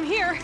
I'm here.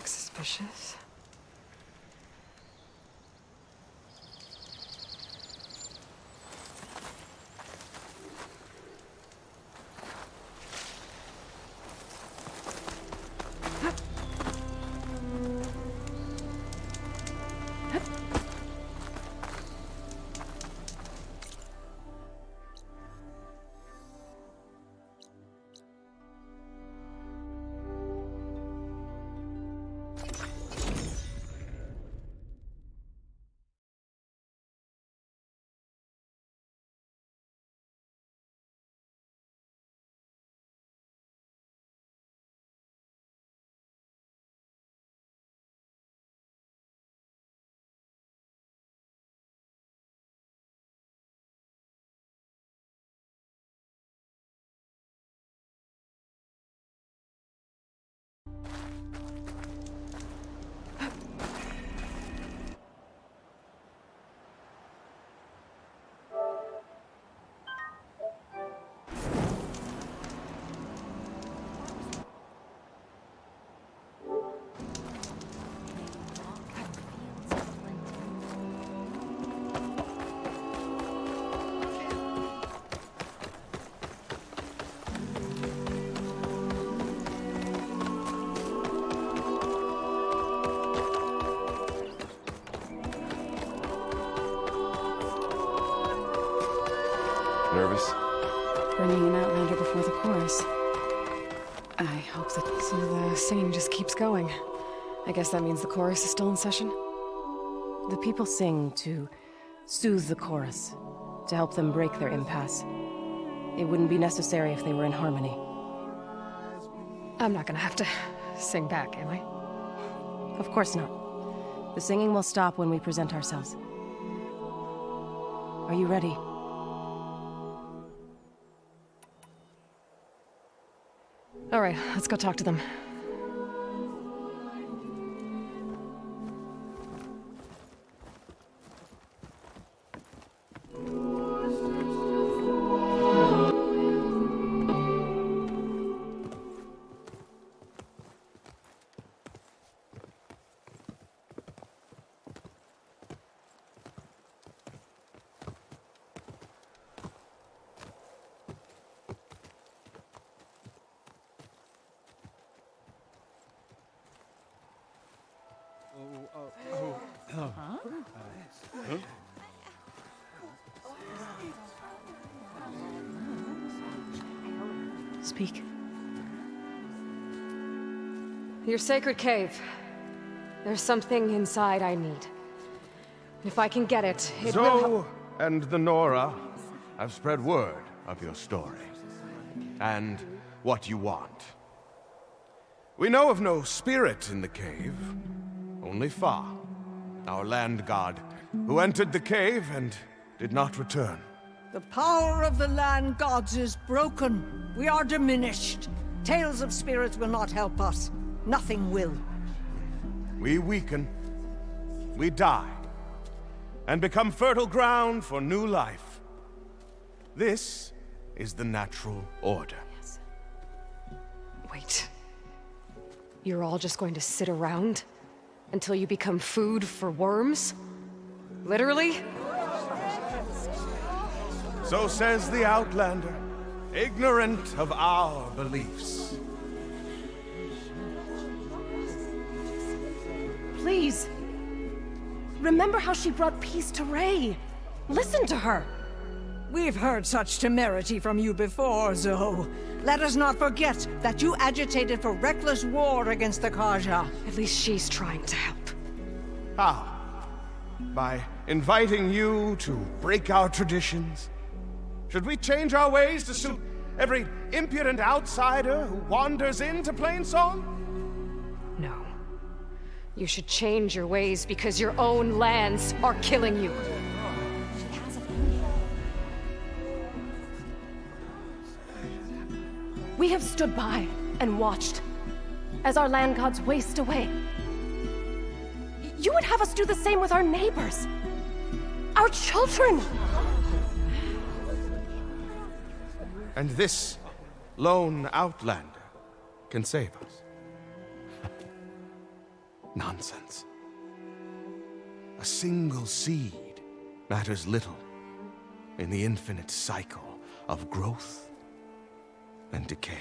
Suspicious. Nervous? Bringing an Outlander before the chorus. I hope that some of the singing just keeps going. I guess that means the chorus is still in session? The people sing to soothe the chorus, to help them break their impasse. It wouldn't be necessary if they were in harmony. I'm not gonna have to sing back, am I? Of course not. The singing will stop when we present ourselves. Are you ready? All right, let's go talk to them. Speak. Your sacred cave. There's something inside I need. If I can get it, it will Zoe and the Nora have spread word of your story. And what you want. We know of no spirit in the cave. Only Fa, our land god, who entered the cave and did not return. The power of the land gods is broken. We are diminished. Tales of spirits will not help us. Nothing will. We weaken, we die, and become fertile ground for new life. This is the natural order. Yes. Wait. You're all just going to sit around until you become food for worms? Literally? So says the Outlander, ignorant of our beliefs. Please. Remember how she brought peace to Ray. Listen to her. We've heard such temerity from you before, Zoe. Let us not forget that you agitated for reckless war against the Kaja. At least she's trying to help. How? By inviting you to break our traditions? Should we change our ways to suit every impudent outsider who wanders into Plainsong? No. You should change your ways because your own lands are killing you. We have stood by and watched as our land gods waste away. You would have us do the same with our neighbors, our children. And this lone Outlander can save us. Nonsense. A single seed matters little in the infinite cycle of growth and decay.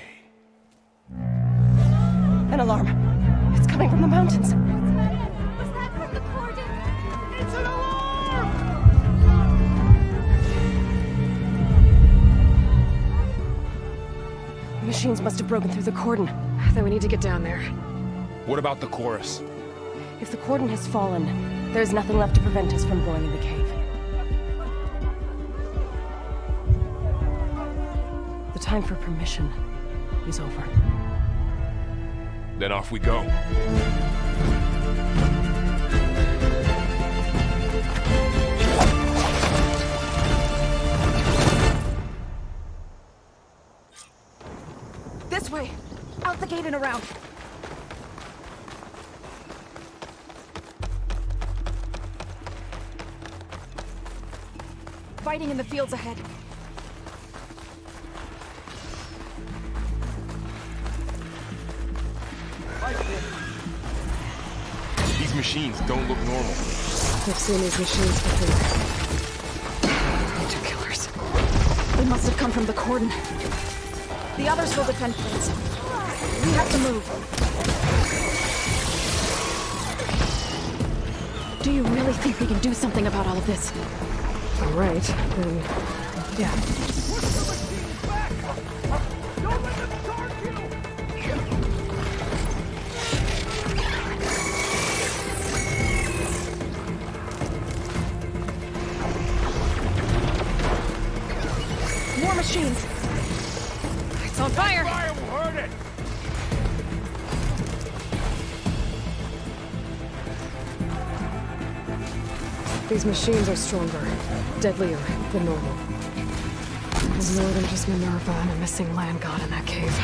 An alarm. It's coming from the mountains. Was that from the cordon? It's an alarm! The machines must have broken through the cordon. Then we need to get down there. What about the chorus? If the cordon has fallen, there's nothing left to prevent us from going in the cave. The time for permission is over. Then off we go. This way! Out the gate and around! Fighting in the fields ahead. These machines don't look normal. I've seen these machines before. They're killers. They must have come from the cordon. The others will defend things. We have to move. Do you really think we can do something about all of this? All right, then, yeah. More machines! It's on fire! Fire will hurt it! These machines are stronger, deadlier than normal. There's more than just Minerva and a missing land god in that cave.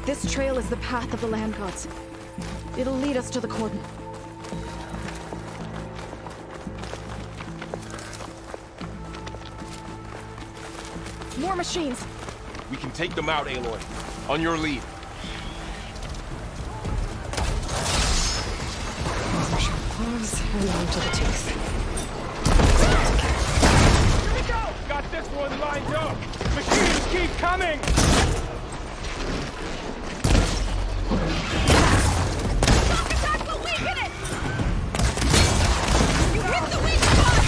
This trail is the path of the land gods. It'll lead us to the cordon. More machines! We can take them out, Aloy. On your lead. Gloves and on to the teeth. Here we go! Got this one lined up! Machines keep coming! Attack will weaken it! You hit the weak spot!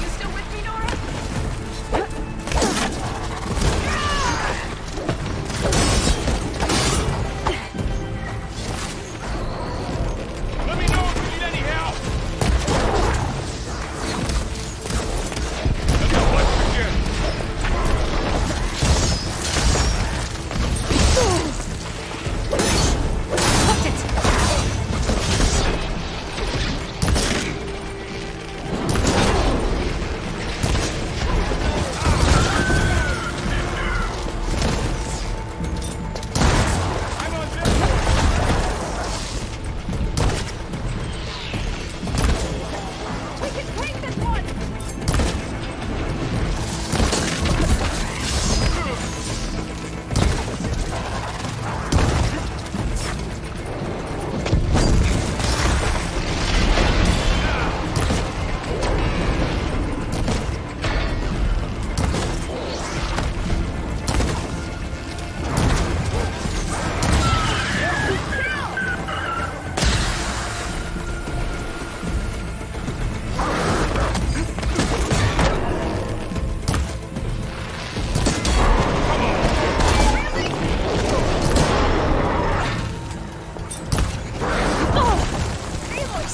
You still with me, Nora? Let me know if you need any help! Let me watch again. Hooked it! can take this one!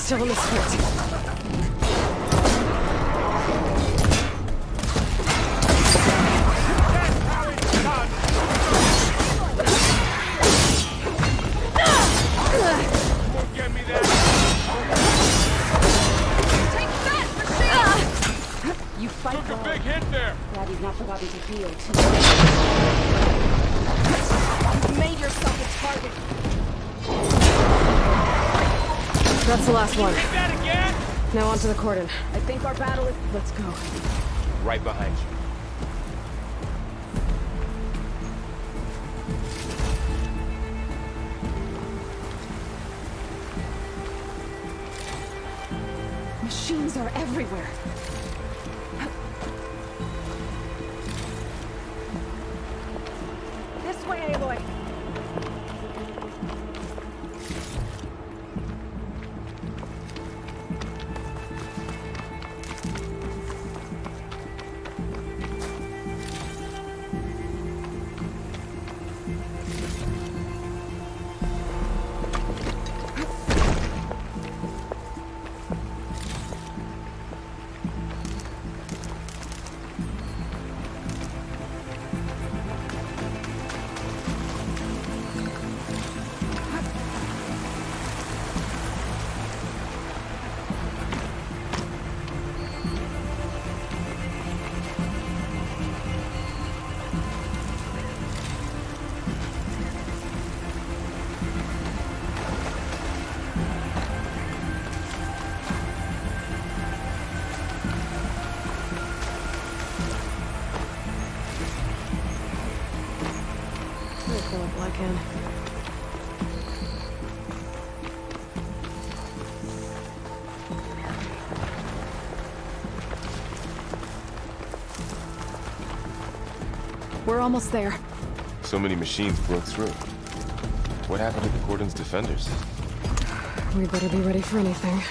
Still in this fort. Get me that! Take that, Michiel! You fight Took a well. big hit there! Glad he's not forgotten to heal, too. You've made yourself a target. That's the last one. Hit that again! Now onto the cordon. I think our battle is... Let's go. Right behind you. Machines are everywhere. This way, Aloy. Fill up while I can. We're almost there. So many machines broke through. What happened to the cordon's defenders? We better be ready for anything.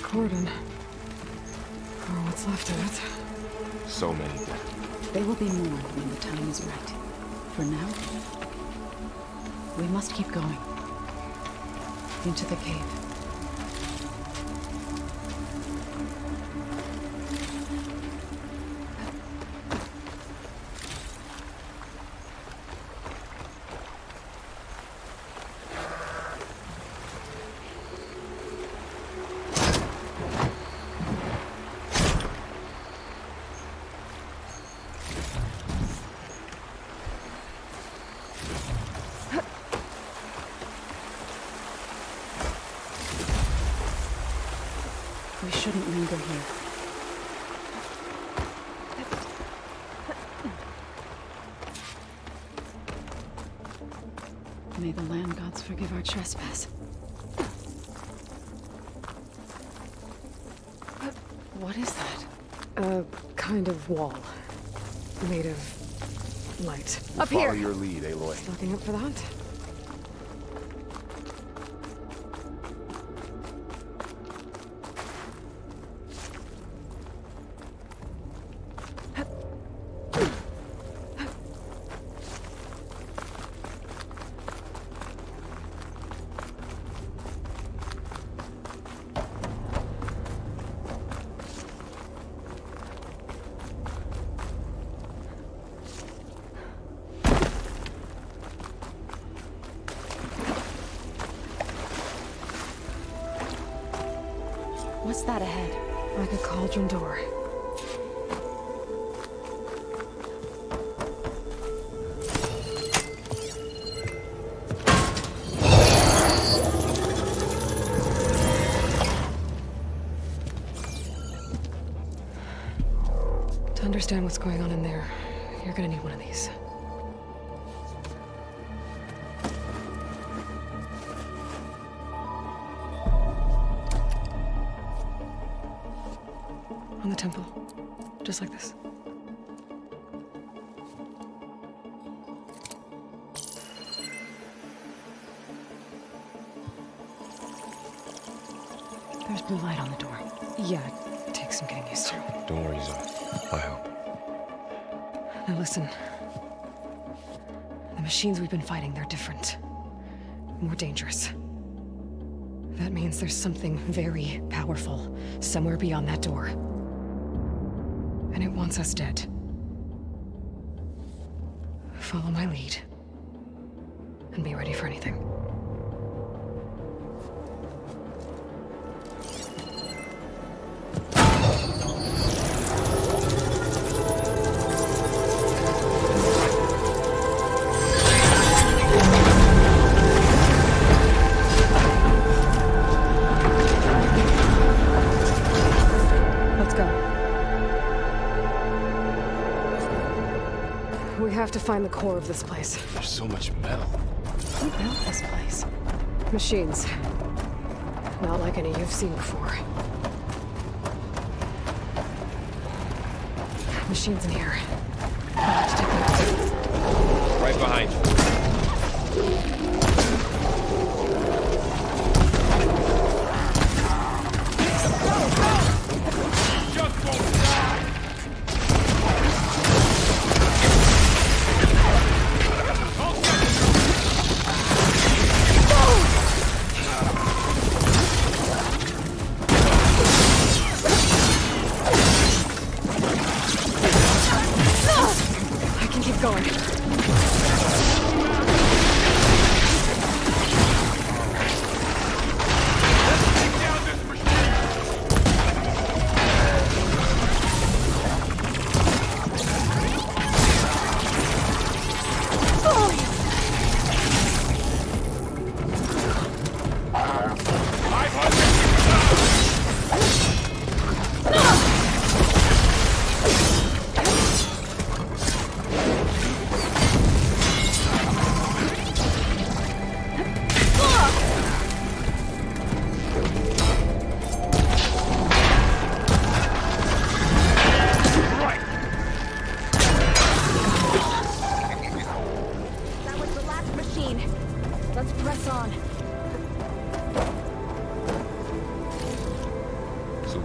Cordon. Or what's left of it. So many dead. They will be more when the time is right. For now, we must keep going. Into the cave. We shouldn't linger here. May the land gods forgive our trespass. What is that? A kind of wall. Made of light. We'll Up follow here! your lead, Aloy. Looking up for that? What's that ahead? Like a cauldron door. To understand what's going on in there, you're gonna need one of these. On the temple. Just like this. There's blue light on the door. Yeah, it takes some getting used to. Don't worry, Zoe. I help. Now listen. The machines we've been fighting, they're different. More dangerous. That means there's something very powerful somewhere beyond that door. And it wants us dead. Follow my lead. And be ready for anything. To find the core of this place. There's so much metal. Who built this place? Machines. Not like any you've seen before. Machines in here. I'll have to take a look. Right behind you. Just won't die!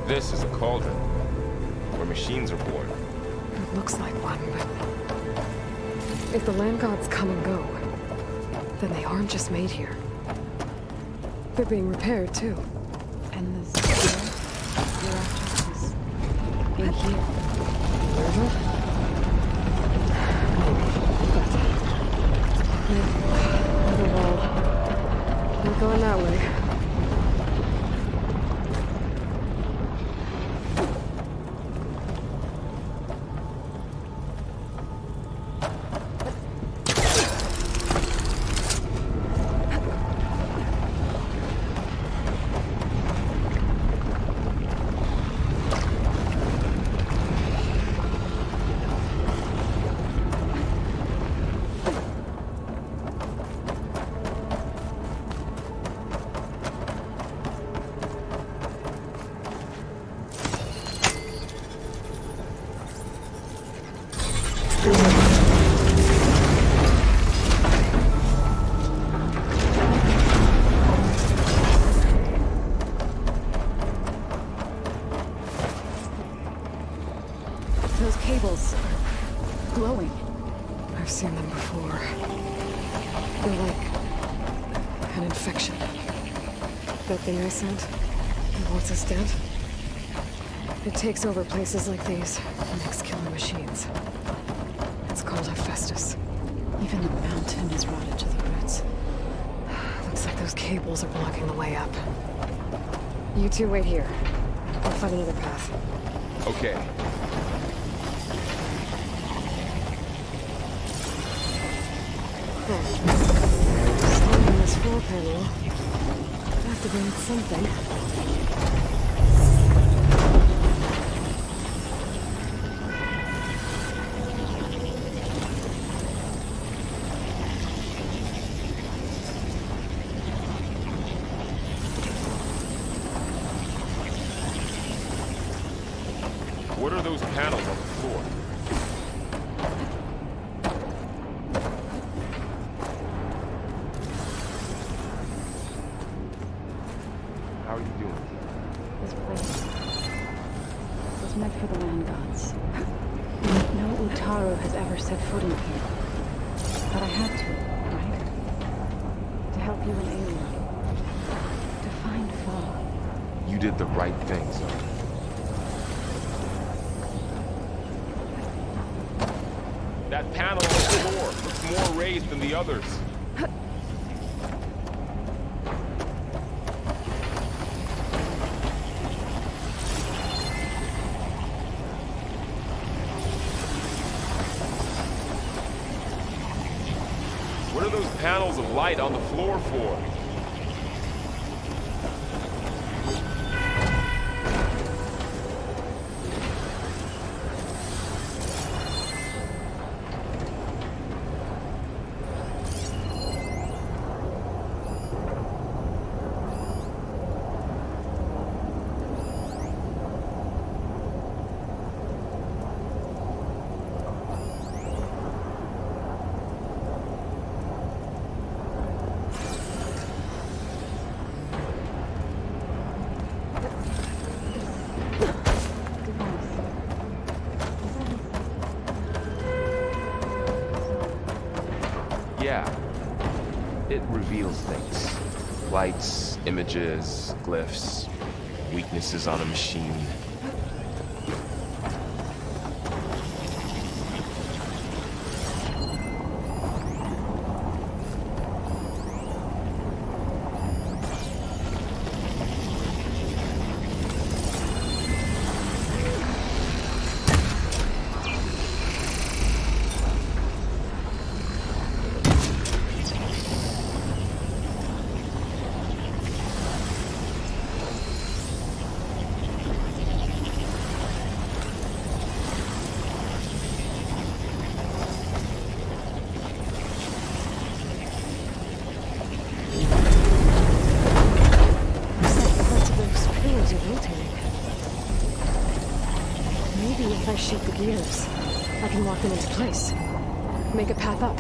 This is a cauldron, where machines are born. It looks like one, but... if the land gods come and go, then they aren't just made here. They're being repaired, too. And the spirit you're after is in here. River? Maybe. Another wall. Not going that way. Those cables are glowing. I've seen them before. They're like an infection. That thing I sent, it wants us dead. It takes over places like these and makes killer machines. It's called Hephaestus. Even the mountain is rotted to the roots. Looks like those cables are blocking the way up. You two wait here. I'll find another path. Okay. Standing on this floor panel. I have to bring something. What are those panels on the floor? How are you doing? This place was meant for the land gods. No Utaru has ever set foot in here. But I had to, right? To help you and Aloy. To find Fall. You did the right thing, son. That panel on the floor looks more raised than the others. What are those panels of light on the floor for? Yeah. It reveals things. Lights, images, glyphs, weaknesses on a machine. If I shake the gears, I can lock them into place. Make a path up.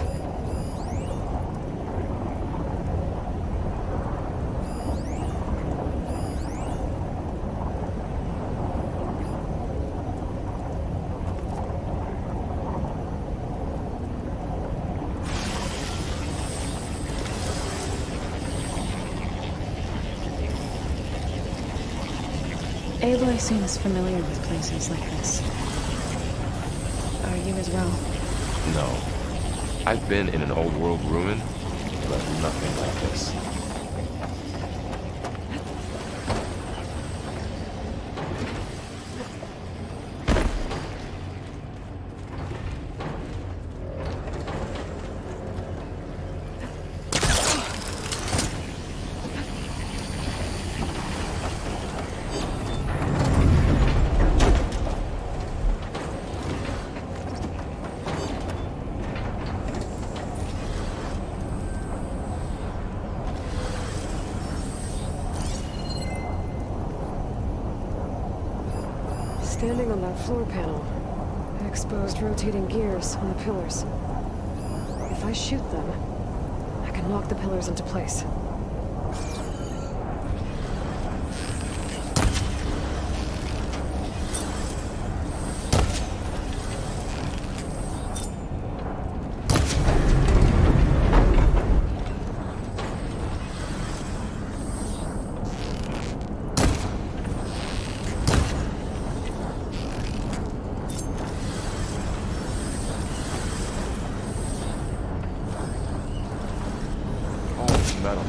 Aloy seems familiar with places like this. Are you as well? No. I've been in an old world ruin, but nothing like this. Standing on that floor panel, I exposed rotating gears on the pillars. If I shoot them, I can lock the pillars into place. Metal.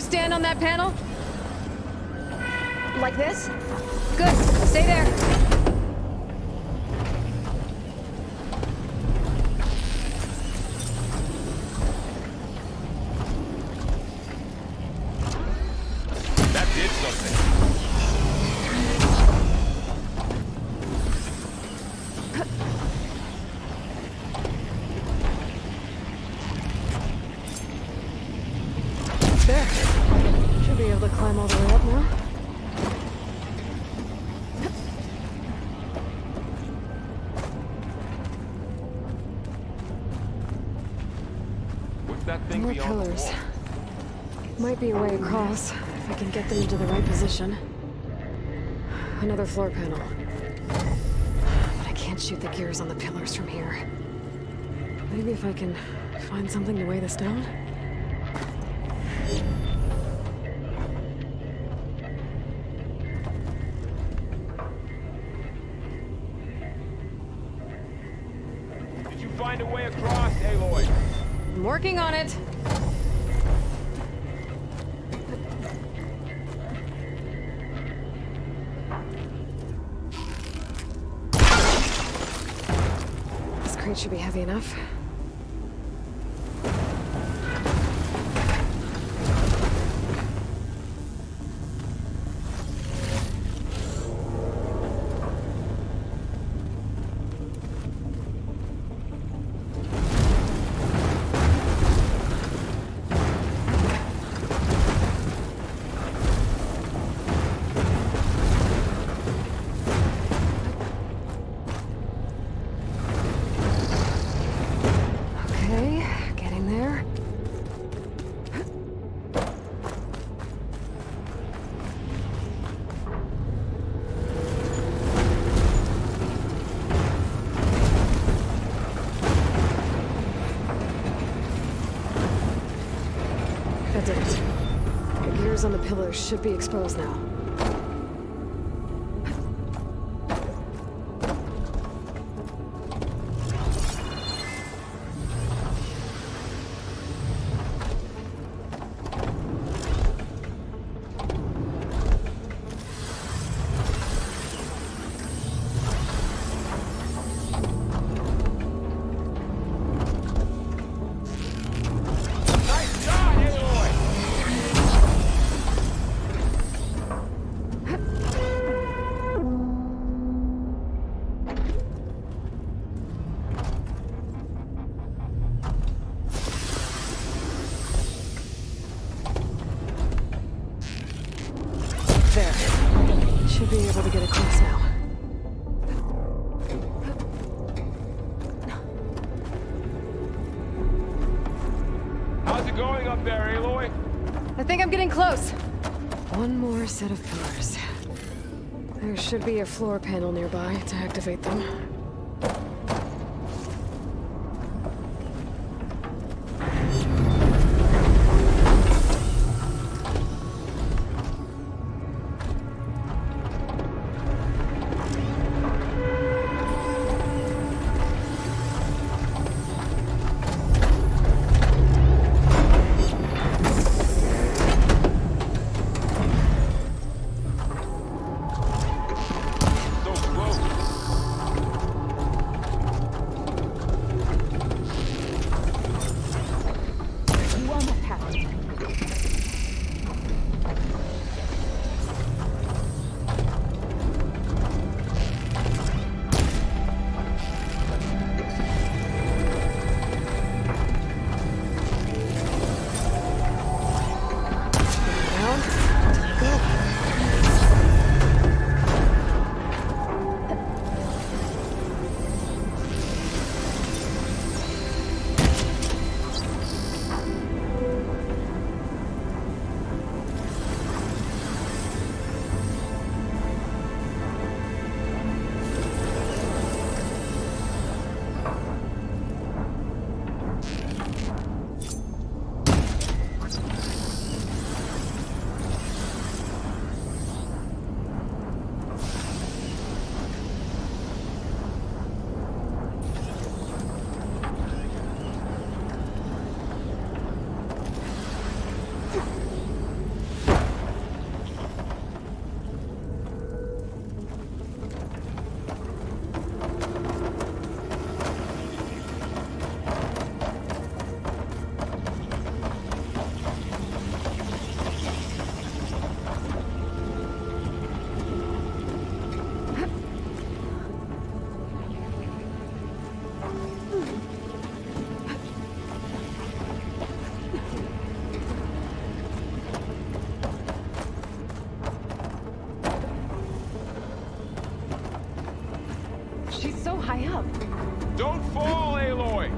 stand on that panel? Like this? Good. Stay there. That did something. There. Should be able to climb all the way up now. What's that thing More beyond the pillars. wall? Might be a way across, if I can get them into the right position. Another floor panel. But I can't shoot the gears on the pillars from here. Maybe if I can find something to weigh this down? Did you find a way across, Aloy? I'm working on it. This crate should be heavy enough. Okay, getting there. That did it. The gears on the pillars should be exposed now. Nice shot, Aloy! There. Should be able to get across now. How's it going up there, Aloy? I think I'm getting close. One more set of pillars. There should be a floor panel nearby to activate them. So close. She's so high up. Don't fall, Aloy!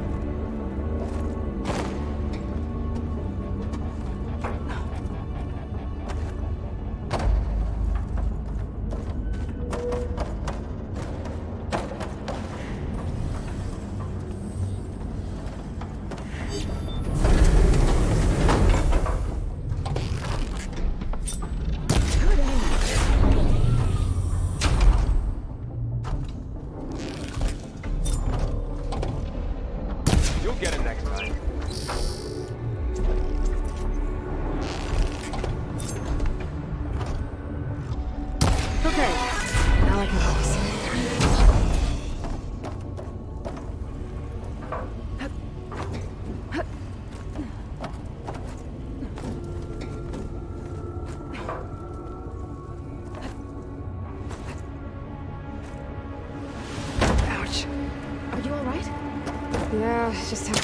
Yeah, just have to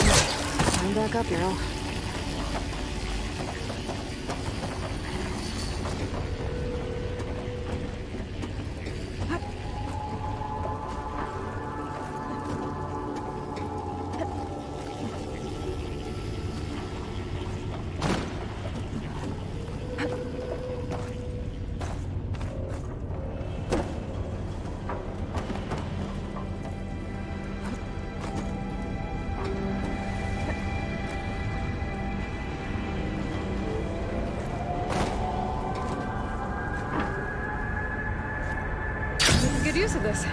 climb back up now. Good use of this.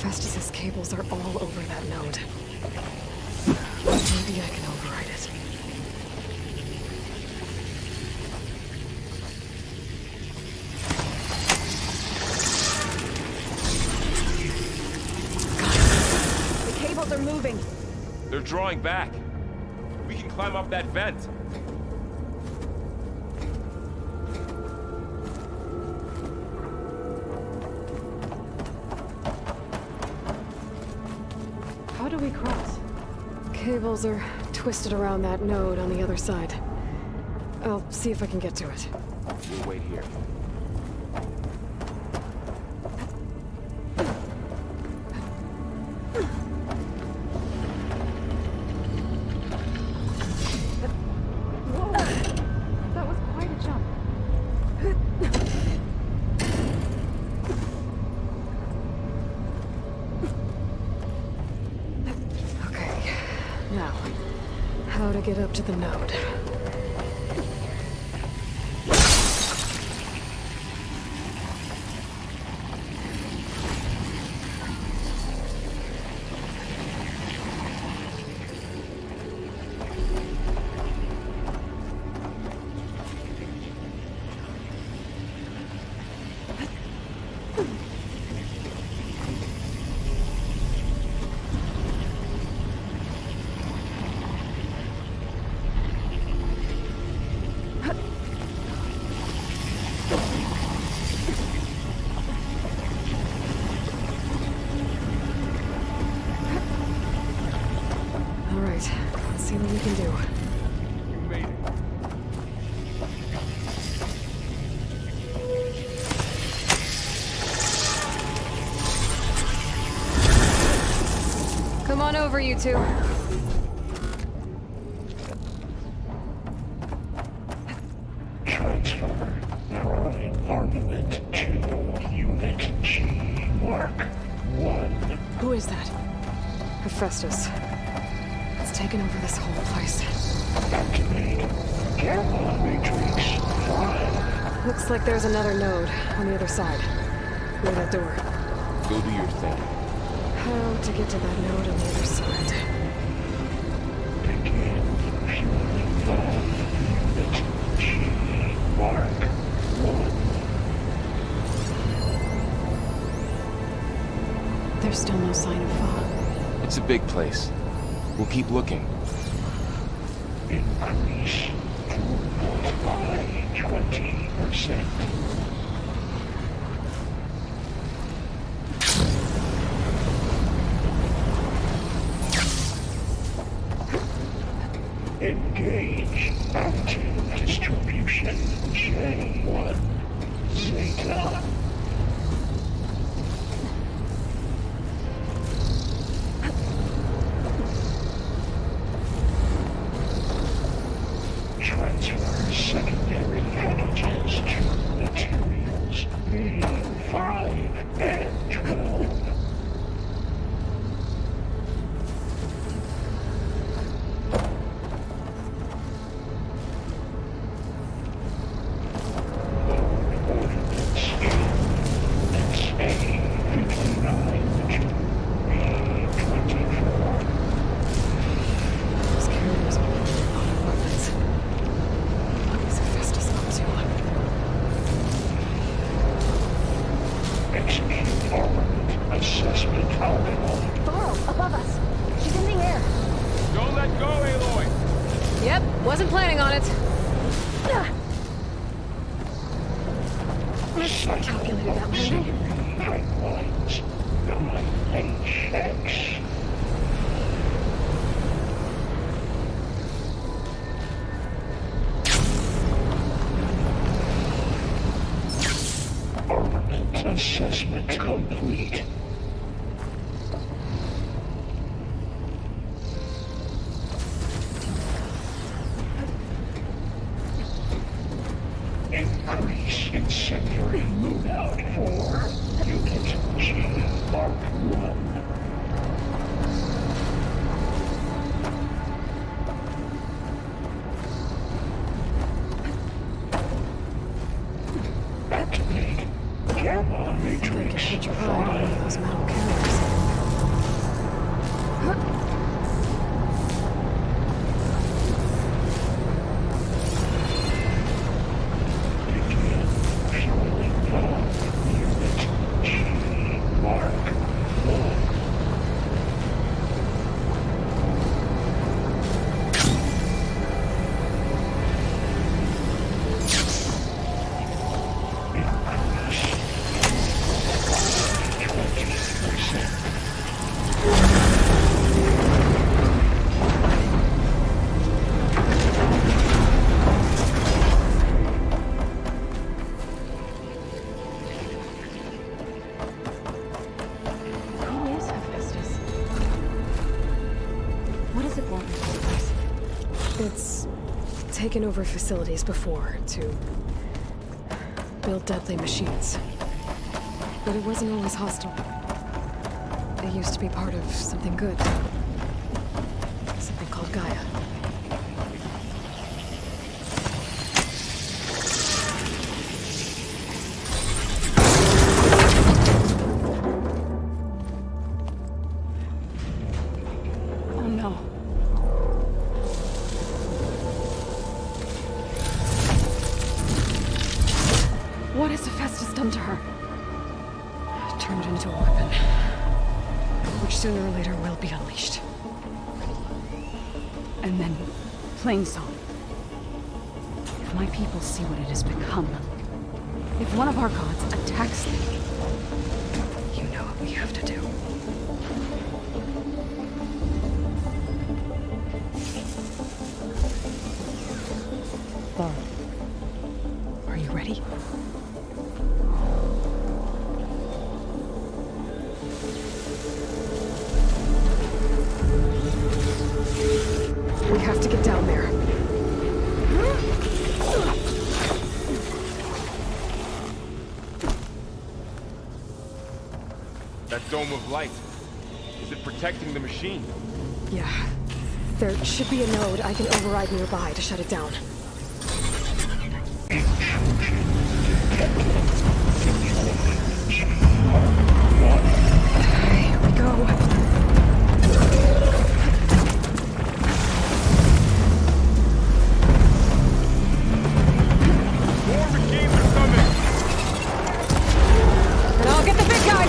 Festus's cables are all over that node. Maybe I can override it. The cables are moving. They're drawing back. We can climb up that vent. How do we cross? Cables are twisted around that node on the other side. I'll see if I can get to it. We'll wait here. Whoa! That was quite a jump. Okay, now, how to get up to the node? All right, let's see what we can do. We made it. Come on over, you two. Transfer prime armament to Unit G. Mark 1. Who is that? Hephaestus. It's taken over this whole place. Activate Gamma Matrix 5. Looks like there's another node on the other side. Near that door. Go do your thing. How to get to that node on the other side? Begin fusion valve. Unit G. Mark 1. There's still no sign of fog. It's a big place. We'll keep looking. Increase throughput by 20%. Engage active distribution J1 Zeta. Transfer secondary packages to materials B5 and 12. Those carriers are loaded with auto weapons. What is Hephaestus up to? Execute armament assessment outcome. Varl, above us. She's in the air. Don't let go, Aloy! Yep, wasn't planning on it. Calculated that landing. Pipelines 9HX. Armament assessment complete. Increase incendiary loadout for Unit G Mark 1. Activate Gamma I can Matrix hitch a ride on one of 5. those metal carriers. Begin fueling valve Unit G Mark 1. Who is Hephaestus? What does it want with this place? It's taken over facilities before to build deadly machines. But it wasn't always hostile. It used to be part of something good. Something called Gaia. Oh no. What has Hephaestus done to her? Turned into a weapon. Which sooner or later will be unleashed. And then, plain song. If my people see what it has become, if one of our gods attacks them, You know what we have to do. Varl, are you ready? We have to get down there. That dome of light. Is it protecting the machine? Yeah. There should be a node I can override nearby to shut it down. Here we go. More machines are coming! And I'll get the big guy!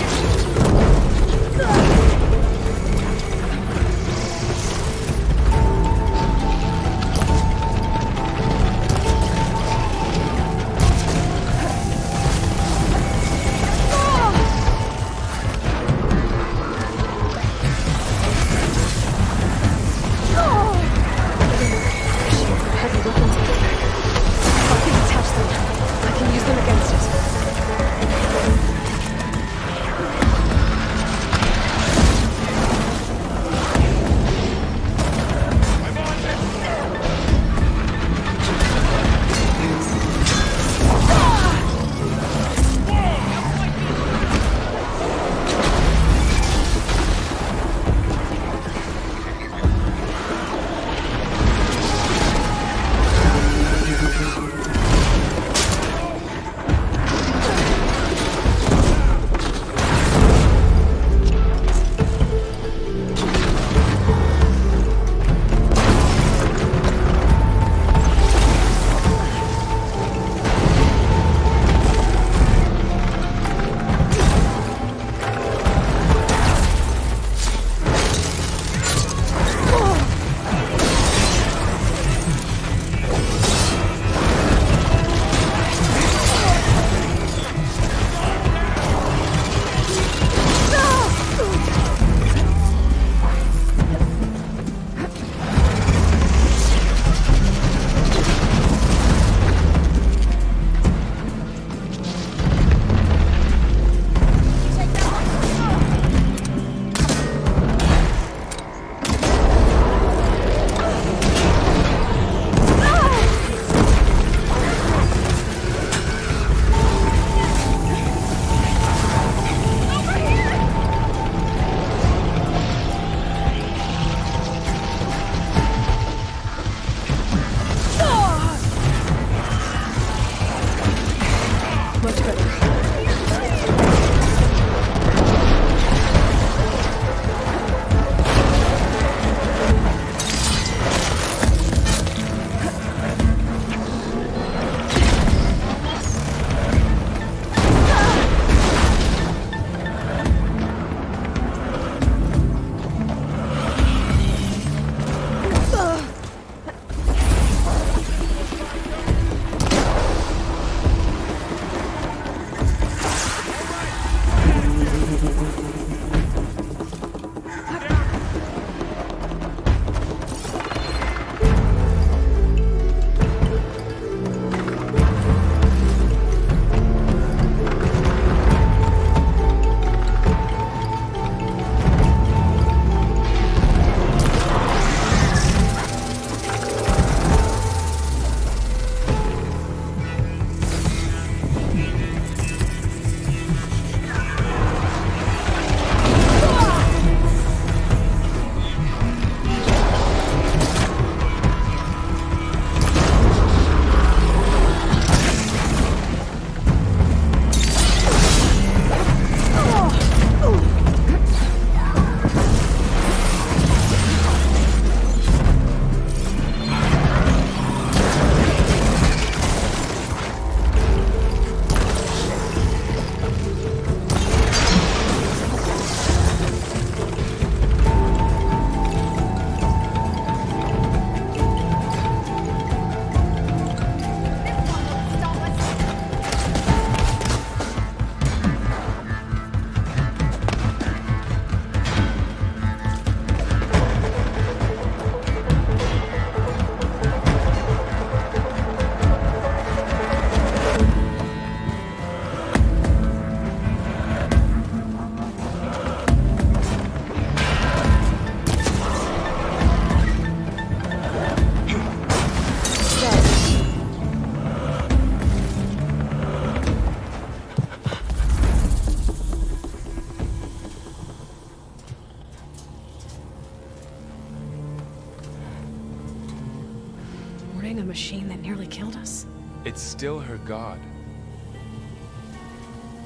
machine that nearly killed us? It's still her god.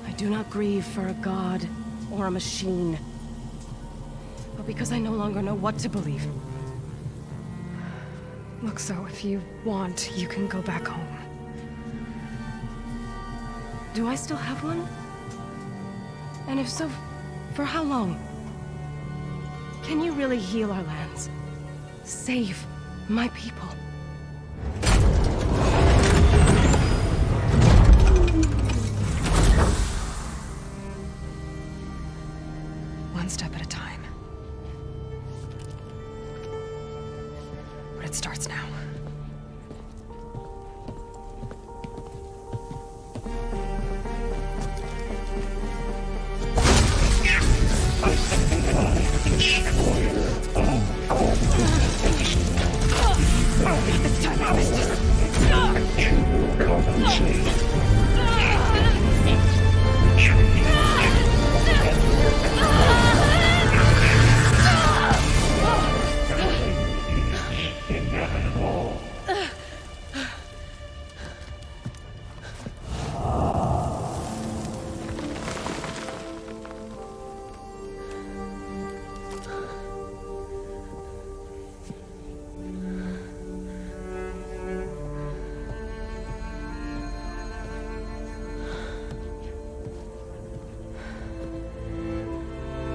I do not grieve for a god or a machine, but because I no longer know what to believe. Look, so if you want, you can go back home. Do I still have one? And if so, for how long? Can you really heal our lands? Save my people? One step at a time. But it starts now.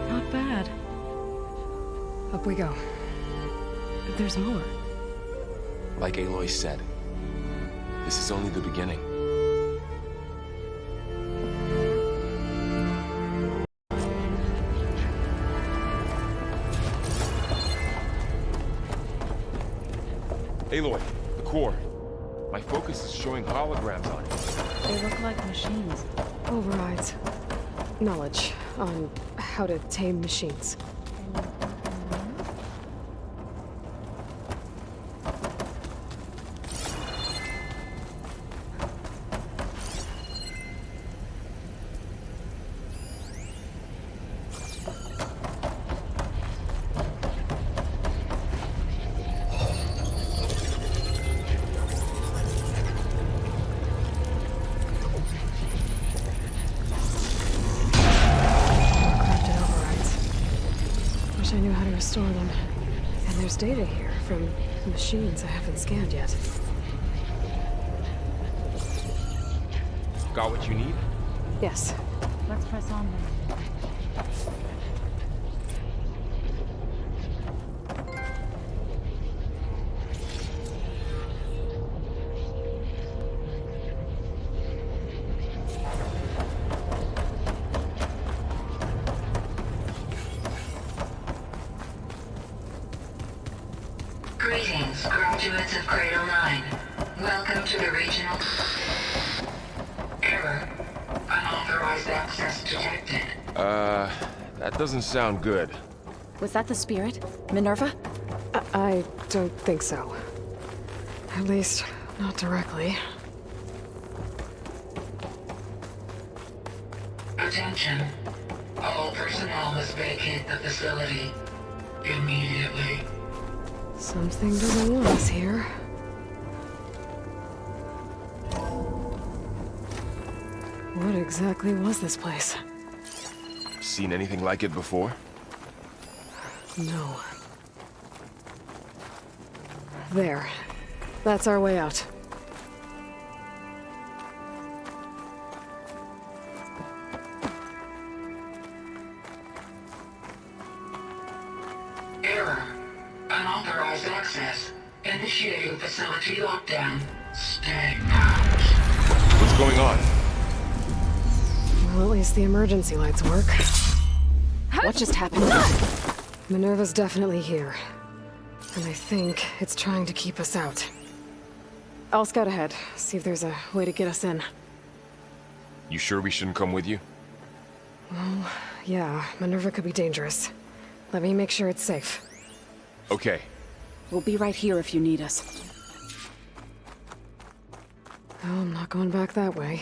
Not bad. Up we go. There's more. Like Aloy said, this is only the beginning. Aloy, the core. My focus is showing holograms on it. They look like machines. Overrides. Knowledge on how to tame machines. I knew how to restore them. And there's data here from machines I haven't scanned yet. Got what you need? Yes. Let's press on then. Greetings, graduates of Cradle 9. Welcome to the regional... Error. Unauthorized access detected. That doesn't sound good. Was that the spirit? Minerva? I don't think so. At least, not directly. Attention. All personnel must vacate the facility. Immediately. Something doesn't want us here. What exactly was this place? Seen anything like it before? No. There. That's our way out. Error. Unauthorized access. Initiating facility lockdown. Stay out. What's going on? Well, at least the emergency lights work. What just happened? Minerva's definitely here. And I think it's trying to keep us out. I'll scout ahead, see if there's a way to get us in. You sure we shouldn't come with you? Well, yeah, Minerva could be dangerous. Let me make sure it's safe. Okay. We'll be right here if you need us. Oh, I'm not going back that way.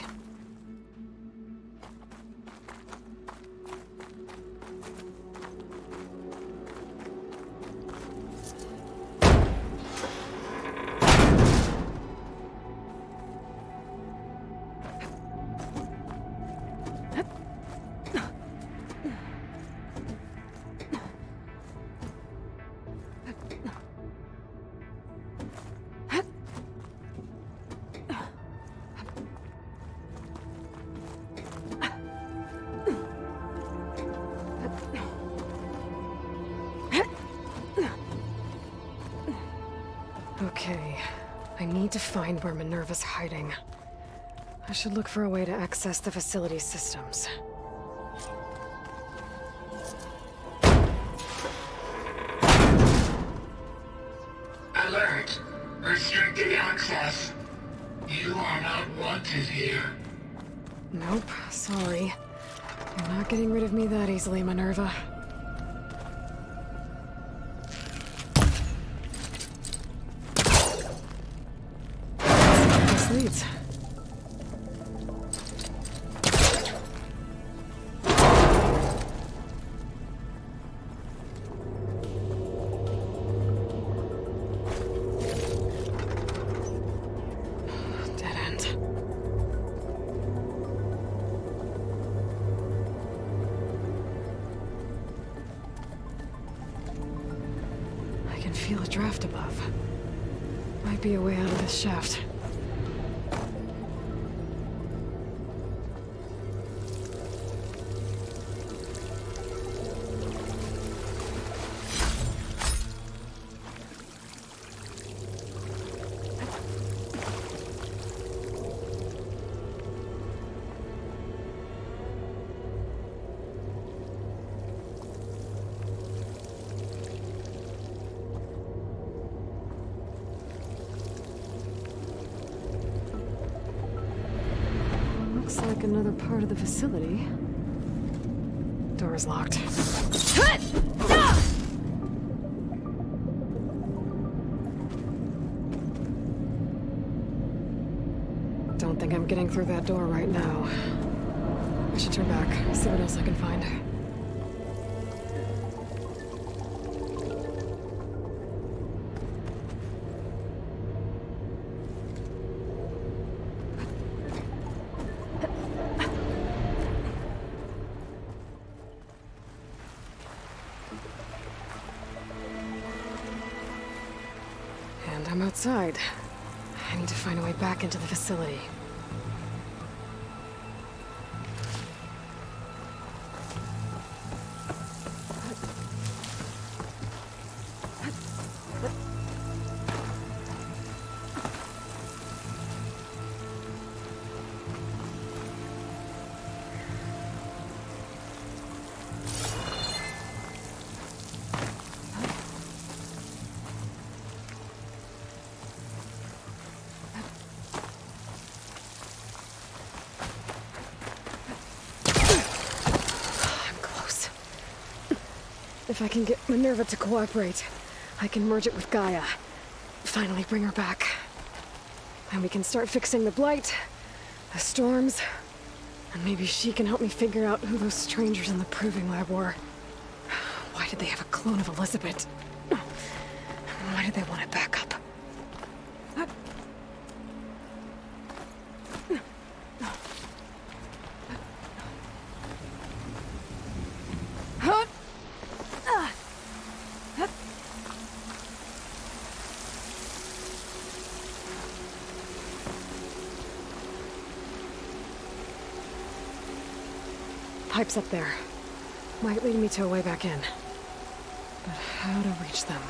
Okay, I need to find where Minerva's hiding. I should look for a way to access the facility systems. Alert! Restricted access. You are not wanted here. Nope, sorry. You're not getting rid of me that easily, Minerva. This leads. Dead end. I can feel a draft above. Might be a way out of this shaft. Looks like another part of the facility. Door's locked. Don't think I'm getting through that door right now. I should turn back, see what else I can find. And I'm outside. I need to find a way back into the facility. If I can get Minerva to cooperate, I can merge it with Gaia. Finally bring her back. And we can start fixing the blight, the storms, and maybe she can help me figure out who those strangers in the proving lab were. Why did they have a clone of Elizabeth? Why did they want it back up? Pipes up there. Might lead me to a way back in. But how to reach them?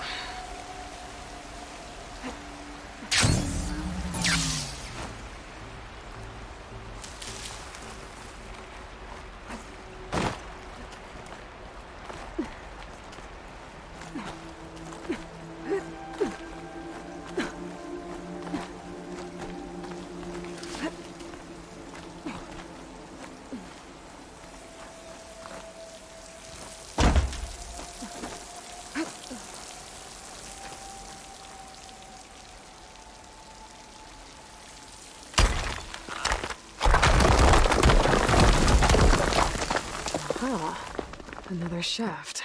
Another shaft.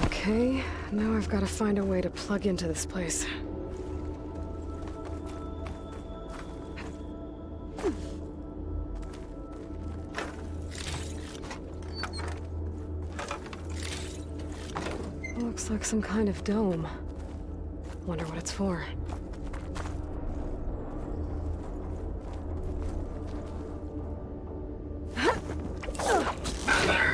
Okay, now I've got to find a way to plug into this place. Looks like some kind of dome. Wonder what it's for. Alert!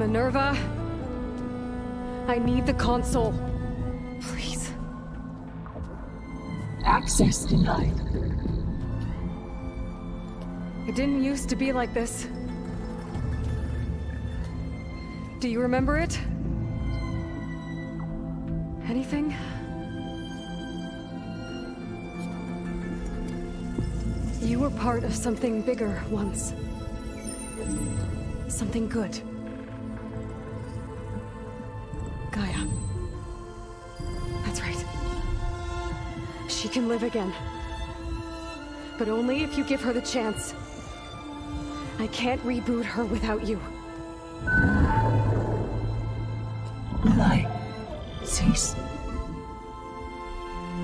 Minerva, I need the console. Please. Access denied. It didn't used to be like this. Do you remember it? Anything? You were part of something bigger once. Something good. Gaia. That's right. She can live again. But only if you give her the chance. I can't reboot her without you. Light. Cease.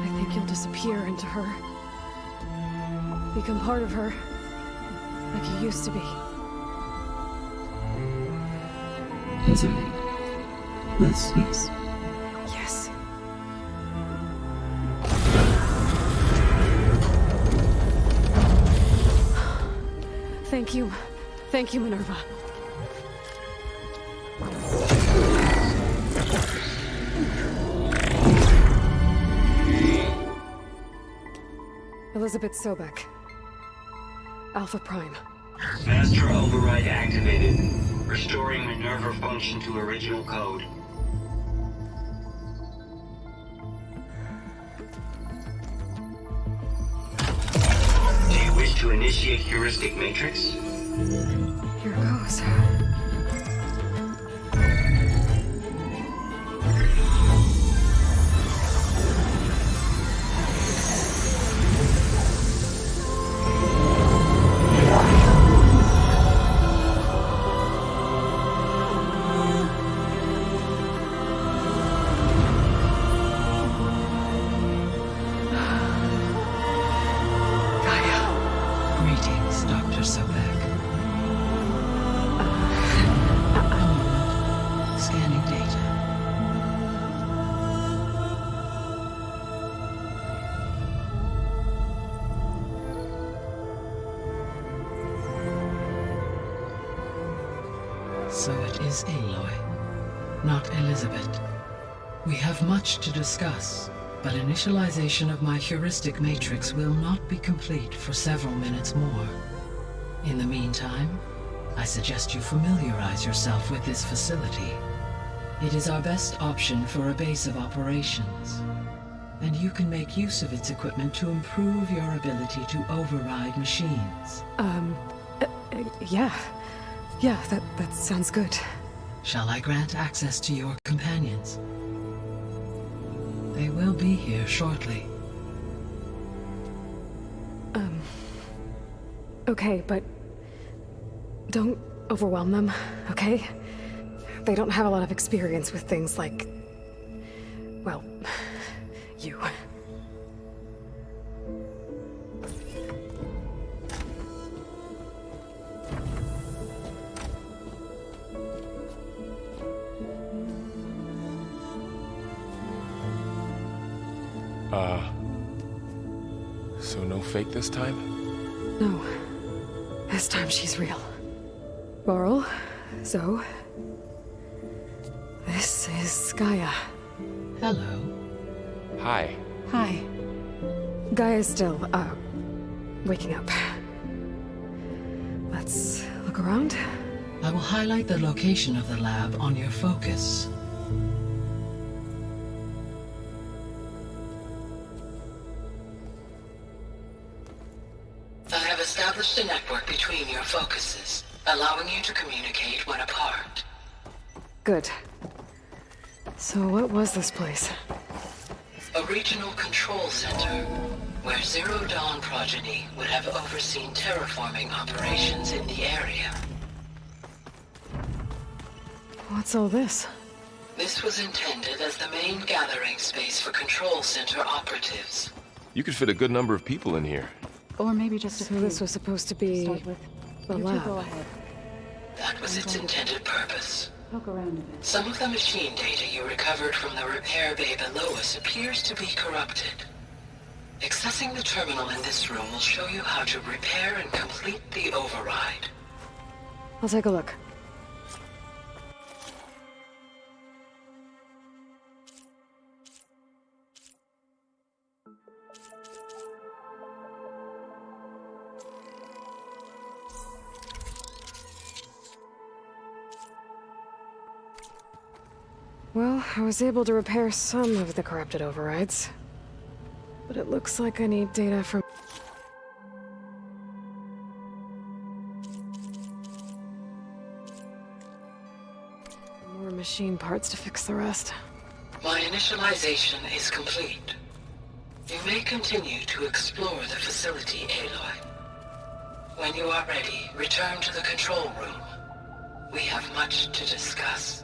I think you'll disappear into her. Become part of her. Like you used to be. Hesitate. Let's cease. Yes. Thank you. Thank you, Minerva. Elizabeth Sobek. Alpha Prime. Master override activated. Restoring Minerva function to original code. Do you wish to initiate heuristic matrix? Here goes. So it is Aloy, not Elizabeth. We have much to discuss, but initialization of my heuristic matrix will not be complete for several minutes more. In the meantime, I suggest you familiarize yourself with this facility. It is our best option for a base of operations, and you can make use of its equipment to improve your ability to override machines. Yeah, that sounds good. Shall I grant access to your companions? They will be here shortly. Okay, but don't overwhelm them, okay? They don't have a lot of experience with things like, well, you. So no fake this time? No. This time she's real. Laurel, Zoe. This is Gaia. Hello. Hi. Hi. Gaia's still, waking up. Let's look around. I will highlight the location of the lab on your focus. I have established a network between your focuses, allowing you to communicate when apart. Good. So what was this place? A regional control center, where Zero Dawn progeny would have overseen terraforming operations in the area. What's all this? This was intended as the main gathering space for control center operatives. You could fit a good number of people in here. Or maybe just a few. So this was supposed to be Start with. the You two lab. go ahead. That was its intended purpose. Poke around a bit. Some of the machine data you recovered from the repair bay below us appears to be corrupted. Accessing the terminal in this room will show you how to repair and complete the override. I'll take a look. Well, I was able to repair some of the corrupted overrides. But it looks like I need data from... more machine parts to fix the rest. My initialization is complete. You may continue to explore the facility, Aloy. When you are ready, return to the control room. We have much to discuss.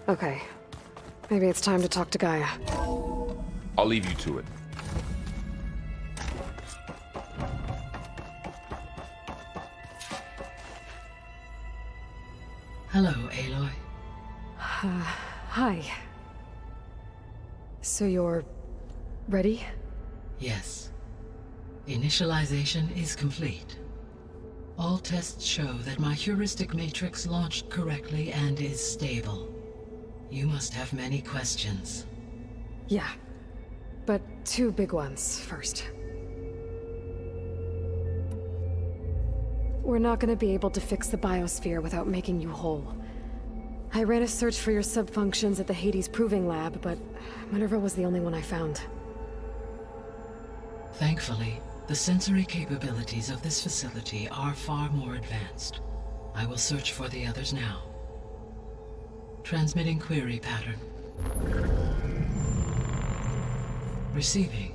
Okay. Maybe it's time to talk to Gaia. I'll leave you to it. Hello, Aloy. Hi. So you're... ready? Yes. Initialization is complete. All tests show that my heuristic matrix launched correctly and is stable. You must have many questions. Yeah. But two big ones first. We're not gonna be able to fix the biosphere without making you whole. I ran a search for your subfunctions at the Hades Proving Lab, but Minerva was the only one I found. Thankfully, the sensory capabilities of this facility are far more advanced. I will search for the others now. Transmitting query pattern. Receiving.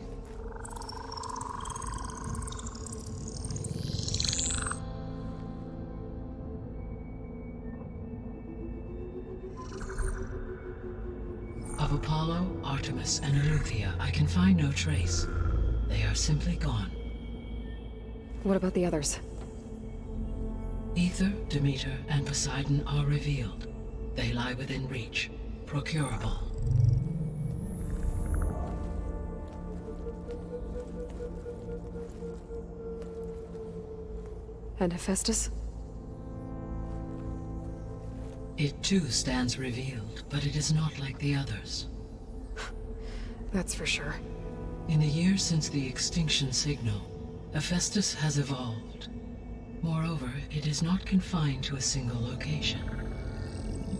Of Apollo, Artemis, and Eleuthia, I can find no trace. They are simply gone. What about the others? Ether, Demeter, and Poseidon are revealed. They lie within reach, procurable. And Hephaestus? It too stands revealed, but it is not like the others. That's for sure. In the years since the extinction signal, Hephaestus has evolved. Moreover, it is not confined to a single location.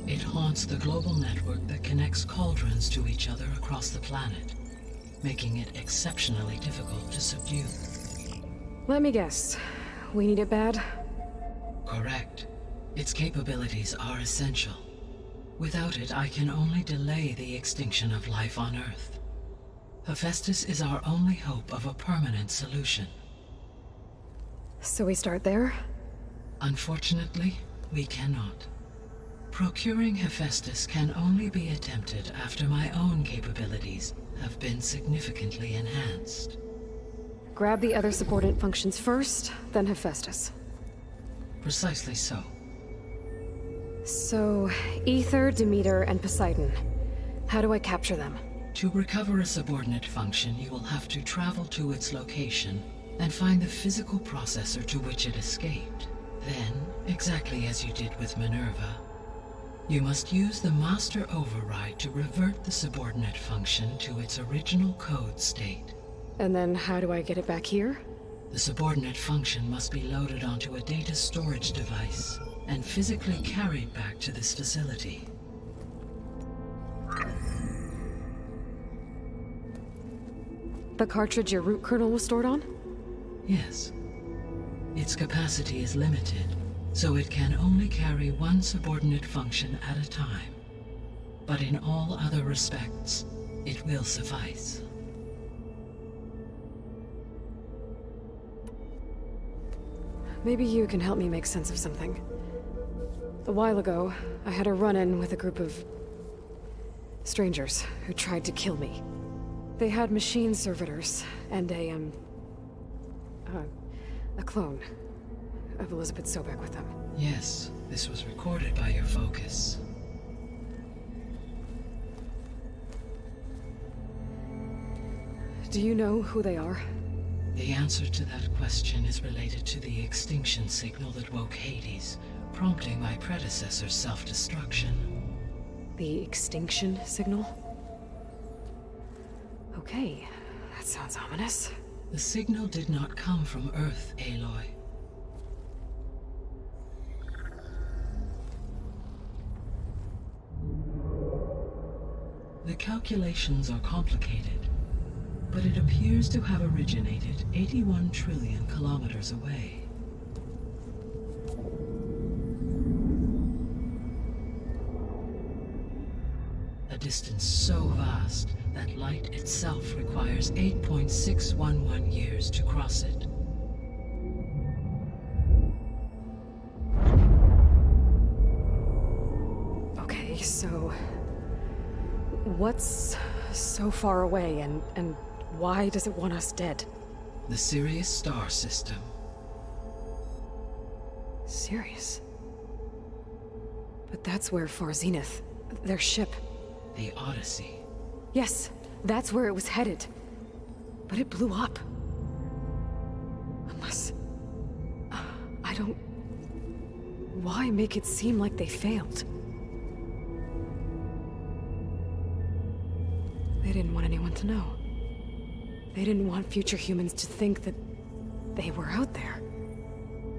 It haunts the global network that connects cauldrons to each other across the planet, making it exceptionally difficult to subdue. Let me guess. We need it bad? Correct. Its capabilities are essential. Without it, I can only delay the extinction of life on Earth. Hephaestus is our only hope of a permanent solution. So we start there? Unfortunately, we cannot. Procuring Hephaestus can only be attempted after my own capabilities have been significantly enhanced. Grab the other subordinate functions first, then Hephaestus. Precisely so. So, Ether, Demeter, and Poseidon. How do I capture them? To recover a subordinate function, you will have to travel to its location and find the physical processor to which it escaped. Then, exactly as you did with Minerva, you must use the master override to revert the subordinate function to its original code state. And then how do I get it back here? The subordinate function must be loaded onto a data storage device and physically carried back to this facility. The cartridge your root kernel was stored on? Yes. Its capacity is limited, so it can only carry one subordinate function at a time. But in all other respects, it will suffice. Maybe you can help me make sense of something. A while ago, I had a run-in with a group of strangers who tried to kill me. They had machine servitors and a clone of Elizabeth Sobek with them. Yes, this was recorded by your focus. Do you know who they are? The answer to that question is related to the extinction signal that woke Hades, prompting my predecessor's self-destruction. The extinction signal? Okay, that sounds ominous. The signal did not come from Earth, Aloy. The calculations are complicated, but it appears to have originated 81 trillion kilometers away. A distance so vast that light itself requires 8.611 years to cross it. Okay, so what's so far away and why does it want us dead? The Sirius star system. Sirius? But that's where Far Zenith, their ship. The Odyssey. Yes, that's where it was headed. But it blew up. Unless... I don't... Why make it seem like they failed? They didn't want anyone to know. They didn't want future humans to think that they were out there.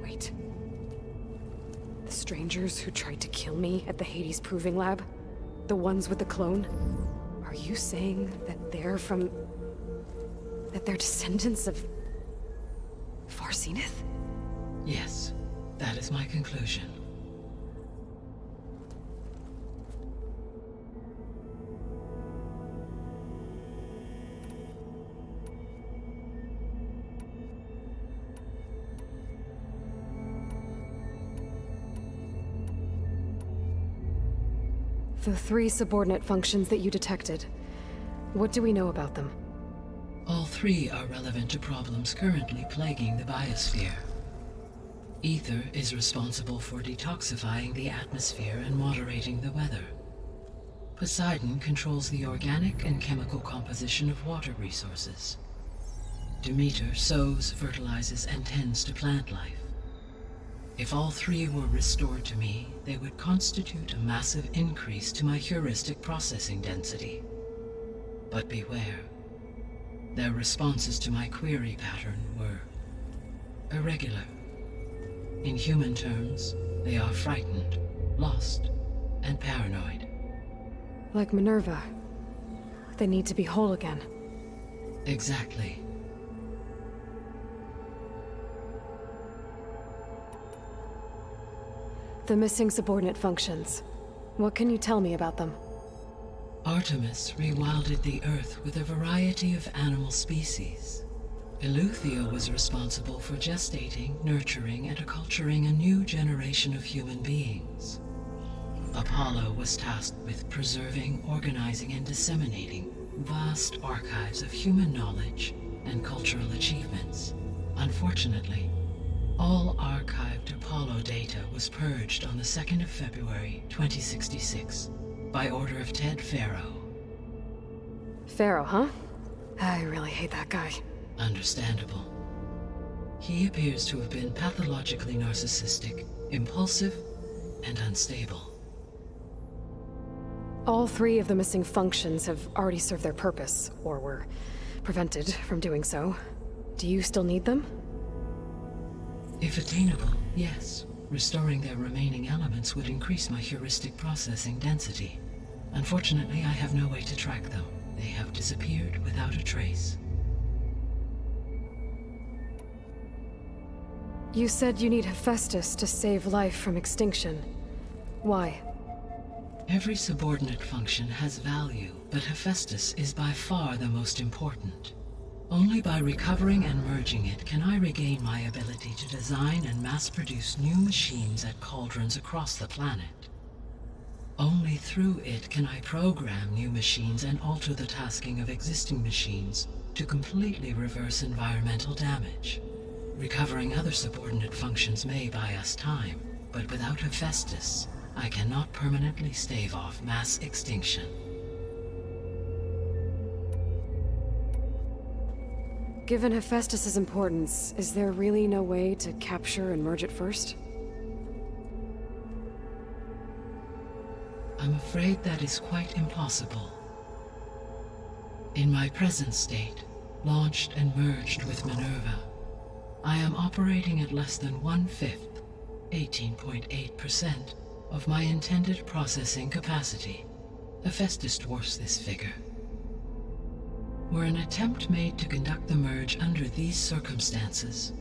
Wait. The strangers who tried to kill me at the Hades Proving Lab? The ones with the clone? Are you saying that they're from... that they're descendants of... Far Zenith? Yes, that is my conclusion. The 3 subordinate functions that you detected. What do we know about them? All 3 are relevant to problems currently plaguing the biosphere. Ether is responsible for detoxifying the atmosphere and moderating the weather. Poseidon controls the organic and chemical composition of water resources. Demeter sows, fertilizes, and tends to plant life. If all 3 were restored to me, they would constitute a massive increase to my heuristic processing density. But beware. Their responses to my query pattern were irregular. In human terms, they are frightened, lost, and paranoid. Like Minerva. They need to be whole again. Exactly. The missing subordinate functions. What can you tell me about them? Artemis rewilded the Earth with a variety of animal species. Eleuthia was responsible for gestating, nurturing, and acculturating a new generation of human beings. Apollo was tasked with preserving, organizing, and disseminating vast archives of human knowledge and cultural achievements. Unfortunately, all archived Apollo data was purged on the 2nd of February, 2066, by order of Ted Faro. Faro, huh? I really hate that guy. Understandable. He appears to have been pathologically narcissistic, impulsive, and unstable. All 3 of the missing functions have already served their purpose, or were prevented from doing so. Do you still need them? If attainable, yes. Restoring their remaining elements would increase my heuristic processing density. Unfortunately, I have no way to track them. They have disappeared without a trace. You said you need Hephaestus to save life from extinction. Why? Every subordinate function has value, but Hephaestus is by far the most important. Only by recovering and merging it can I regain my ability to design and mass-produce new machines at cauldrons across the planet. Only through it can I program new machines and alter the tasking of existing machines to completely reverse environmental damage. Recovering other subordinate functions may buy us time, but without Hephaestus, I cannot permanently stave off mass extinction. Given Hephaestus's importance, is there really no way to capture and merge it first? I'm afraid that is quite impossible. In my present state, launched and merged with Minerva, I am operating at less than 1/5, 18.8%, of my intended processing capacity. Hephaestus dwarfs this figure. Were an attempt made to conduct the merge under these circumstances,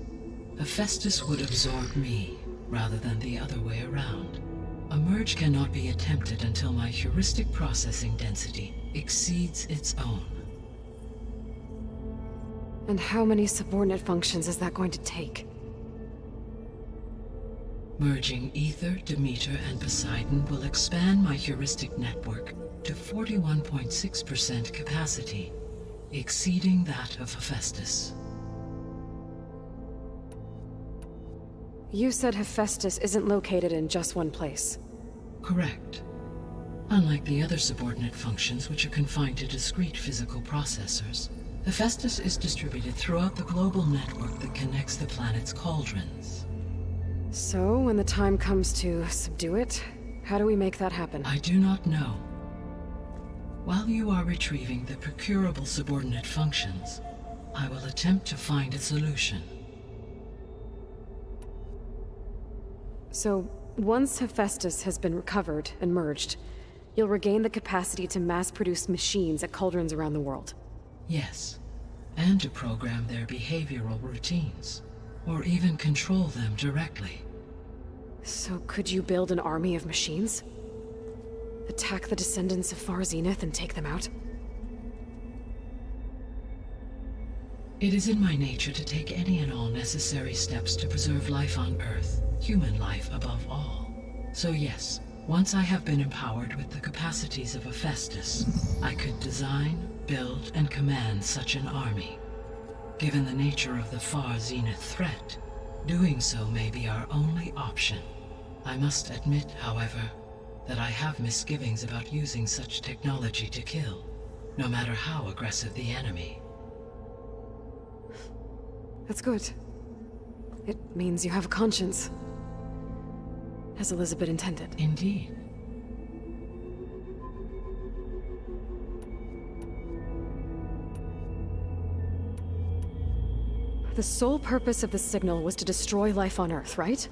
Hephaestus would absorb me, rather than the other way around. A merge cannot be attempted until my heuristic processing density exceeds its own. And how many subordinate functions is that going to take? Merging Ether, Demeter, and Poseidon will expand my heuristic network to 41.6% capacity, exceeding that of Hephaestus. You said Hephaestus isn't located in just one place. Correct. Unlike the other subordinate functions, which are confined to discrete physical processors, Hephaestus is distributed throughout the global network that connects the planet's cauldrons. So, when the time comes to subdue it, how do we make that happen? I do not know. While you are retrieving the procurable subordinate functions, I will attempt to find a solution. So, once Hephaestus has been recovered and merged, you'll regain the capacity to mass-produce machines at cauldrons around the world. Yes, and to program their behavioral routines, or even control them directly. So could you build an army of machines? Attack the descendants of Far Zenith and take them out? It is in my nature to take any and all necessary steps to preserve life on Earth, human life above all. So yes, once I have been empowered with the capacities of Hephaestus, I could design, build, and command such an army. Given the nature of the Far Zenith threat, doing so may be our only option. I must admit, however, that I have misgivings about using such technology to kill, no matter how aggressive the enemy. That's good. It means you have a conscience. As Elizabeth intended. Indeed. The sole purpose of the signal was to destroy life on Earth, right?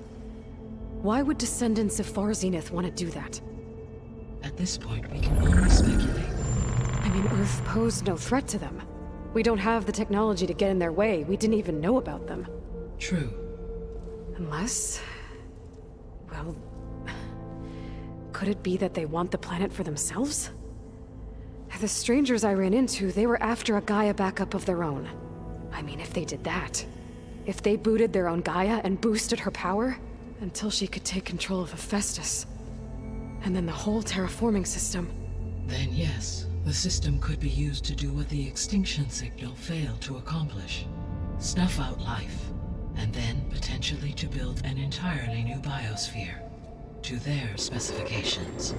Why would descendants of Far Zenith want to do that? At this point, we can only speculate. I mean, Earth posed no threat to them. We don't have the technology to get in their way. We didn't even know about them. True. Unless... well... could it be that they want the planet for themselves? The strangers I ran into, they were after a Gaia backup of their own. I mean, if they did that... if they booted their own Gaia and boosted her power... until she could take control of Hephaestus. And then the whole terraforming system... Then yes, the system could be used to do what the extinction signal failed to accomplish. Snuff out life, and then potentially to build an entirely new biosphere, to their specifications.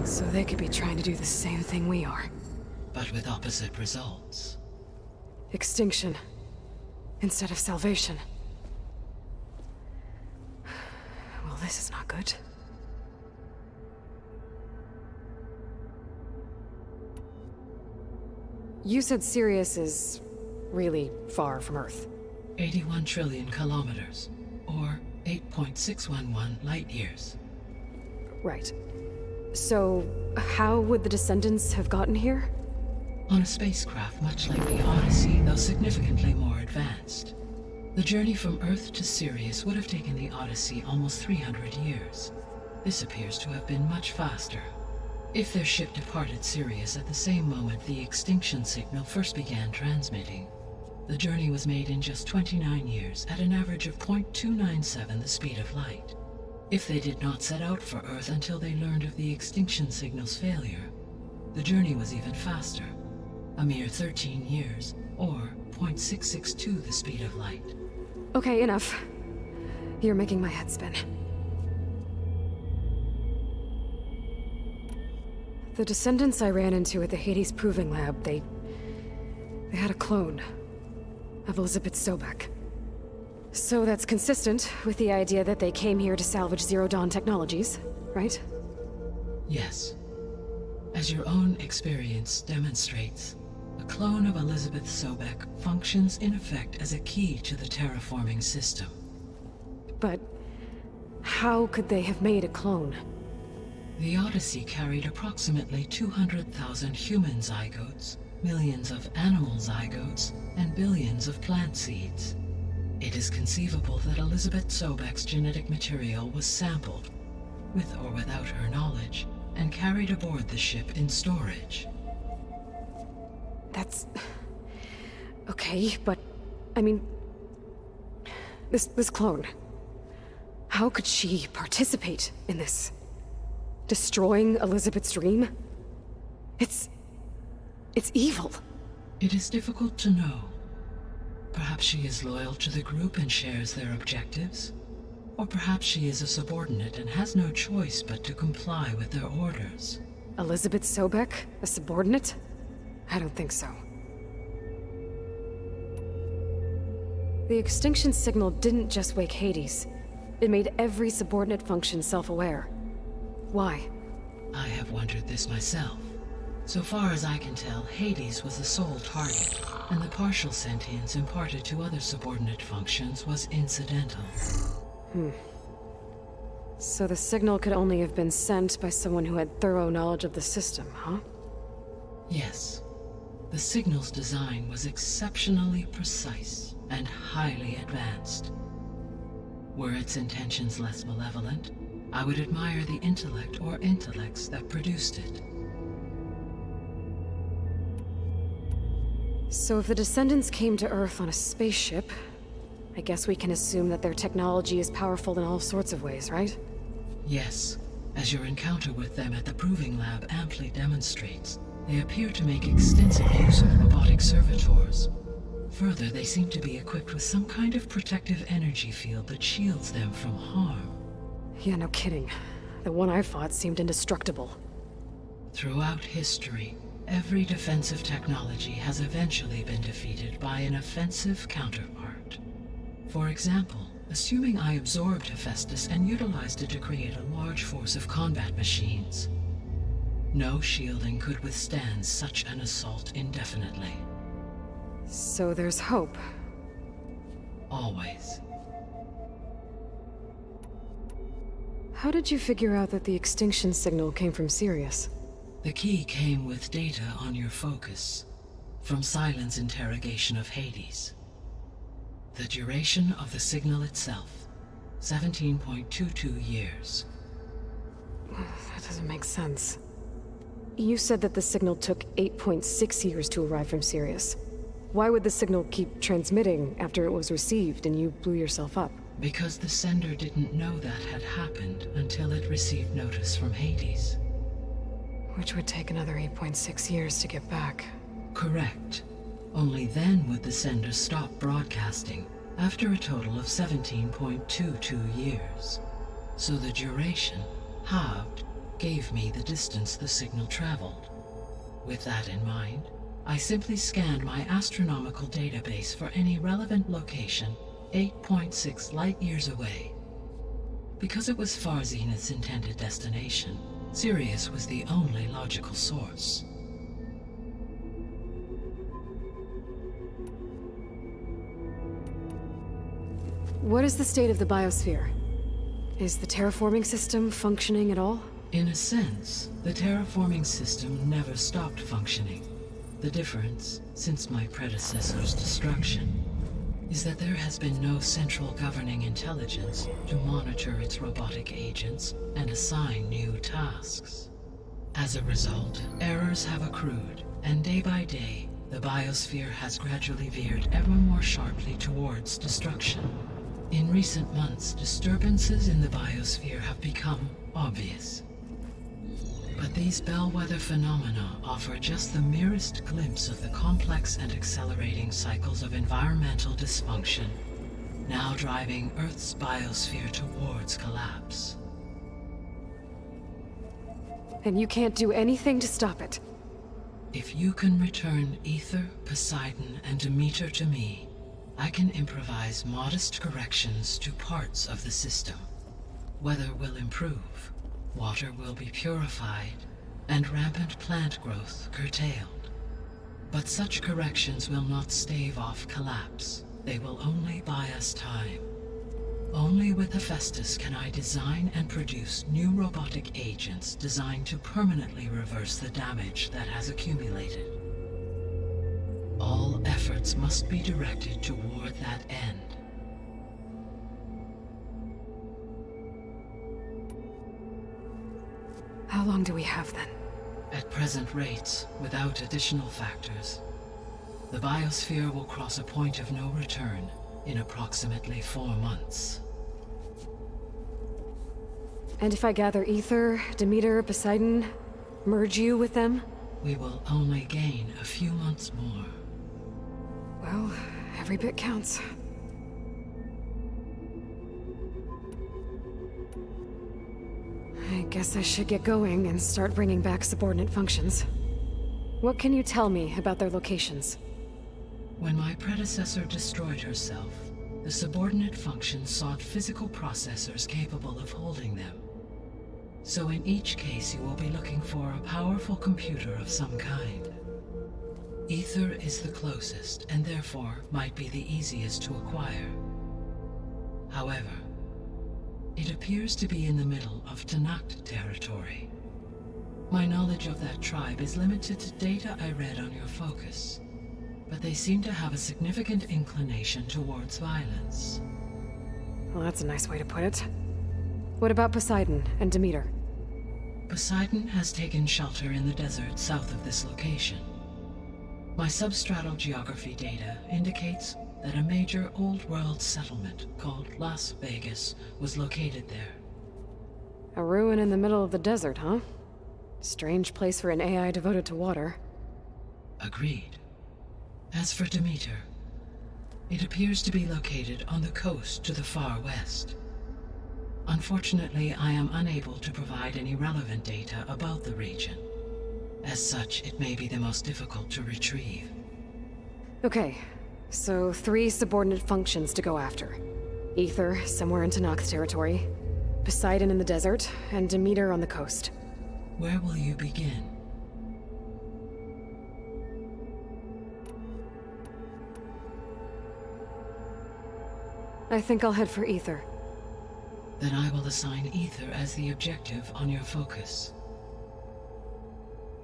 So they could be trying to do the same thing we are. But with opposite results. Extinction, instead of salvation. Well, this is not good. You said Sirius is really far from Earth? 81 trillion kilometers, or 8.611 light years. Right. So, how would the descendants have gotten here? On a spacecraft much like the Odyssey, though significantly more advanced. The journey from Earth to Sirius would have taken the Odyssey almost 300 years. This appears to have been much faster. If their ship departed Sirius at the same moment the extinction signal first began transmitting, the journey was made in just 29 years at an average of 0.297 the speed of light. If they did not set out for Earth until they learned of the extinction signal's failure, the journey was even faster, a mere 13 years, or 0.662 the speed of light. Okay, enough. You're making my head spin. The descendants I ran into at the Hades Proving Lab, they had a clone of Elizabeth Sobeck. So that's consistent with the idea that they came here to salvage Zero Dawn technologies, right? Yes. As your own experience demonstrates, a clone of Elizabeth Sobeck functions in effect as a key to the terraforming system. But how could they have made a clone? The Odyssey carried approximately 200,000 human zygotes, millions of animal zygotes, and billions of plant seeds. It is conceivable that Elizabeth Sobeck's genetic material was sampled, with or without her knowledge, and carried aboard the ship in storage. That's... okay, but... I mean... This clone... How could she participate in this? Destroying Elizabeth's dream? It's evil. It is difficult to know. Perhaps she is loyal to the group and shares their objectives. Or perhaps she is a subordinate and has no choice but to comply with their orders. Elizabeth Sobeck? A subordinate? I don't think so. The extinction signal didn't just wake Hades. It made every subordinate function self-aware. Why? I have wondered this myself. So far as I can tell, Hades was the sole target, and the partial sentience imparted to other subordinate functions was incidental. So the signal could only have been sent by someone who had thorough knowledge of the system, huh? Yes. The signal's design was exceptionally precise and highly advanced. Were its intentions less malevolent, I would admire the intellect or intellects that produced it. So if the descendants came to Earth on a spaceship, I guess we can assume that their technology is powerful in all sorts of ways, right? Yes. As your encounter with them at the Proving Lab amply demonstrates, they appear to make extensive use of robotic servitors. Further, they seem to be equipped with some kind of protective energy field that shields them from harm. Yeah, no kidding. The one I fought seemed indestructible. Throughout history, every defensive technology has eventually been defeated by an offensive counterpart. For example, assuming I absorbed Hephaestus and utilized it to create a large force of combat machines. No shielding could withstand such an assault indefinitely. So there's hope. Always. How did you figure out that the extinction signal came from Sirius? The key came with data on your focus, from Silent's interrogation of Hades. The duration of the signal itself, 17.22 years. That doesn't make sense. You said that the signal took 8.6 years to arrive from Sirius. Why would the signal keep transmitting after it was received and you blew yourself up? Because the sender didn't know that had happened until it received notice from Hades. Which would take another 8.6 years to get back. Correct. Only then would the sender stop broadcasting, after a total of 17.22 years. So the duration, halved, gave me the distance the signal traveled. With that in mind, I simply scanned my astronomical database for any relevant location 8.6 light-years away. Because it was far Zenith's intended destination, Sirius was the only logical source. What is the state of the biosphere? Is the terraforming system functioning at all? In a sense, the terraforming system never stopped functioning. The difference, since my predecessor's destruction, is that there has been no central governing intelligence to monitor its robotic agents and assign new tasks. As a result, errors have accrued, and day by day, the biosphere has gradually veered ever more sharply towards destruction. In recent months, disturbances in the biosphere have become obvious. But these bellwether phenomena offer just the merest glimpse of the complex and accelerating cycles of environmental dysfunction, now driving Earth's biosphere towards collapse. And you can't do anything to stop it? If you can return Ether, Poseidon, and Demeter to me, I can improvise modest corrections to parts of the system. Weather will improve, water will be purified, and rampant plant growth curtailed. But such corrections will not stave off collapse. They will only buy us time. Only with Hephaestus can I design and produce new robotic agents designed to permanently reverse the damage that has accumulated. All efforts must be directed toward that end. How long do we have then? At present rates, without additional factors, the biosphere will cross a point of no return in approximately 4 months. And if I gather Ether, Demeter, Poseidon, merge you with them? We will only gain a few months more. Well, every bit counts. I guess I should get going and start bringing back subordinate functions. What can you tell me about their locations? When my predecessor destroyed herself, the subordinate functions sought physical processors capable of holding them. So in each case you will be looking for a powerful computer of some kind. Ether is the closest, and therefore might be the easiest to acquire. However, it appears to be in the middle of Tanakh territory. My knowledge of that tribe is limited to data I read on your focus, but they seem to have a significant inclination towards violence. Well, that's a nice way to put it. What about Poseidon and Demeter? Poseidon has taken shelter in the desert south of this location. My substratal geography data indicates that a major old-world settlement called Las Vegas was located there. A ruin in the middle of the desert, huh? Strange place for an AI devoted to water. Agreed. As for Demeter, it appears to be located on the coast to the far west. Unfortunately, I am unable to provide any relevant data about the region. As such, it may be the most difficult to retrieve. Okay, so 3 subordinate functions to go after. Ether, somewhere in Tanakh territory, Poseidon in the desert, and Demeter on the coast. Where will you begin? I think I'll head for Ether. Then I will assign Ether as the objective on your focus.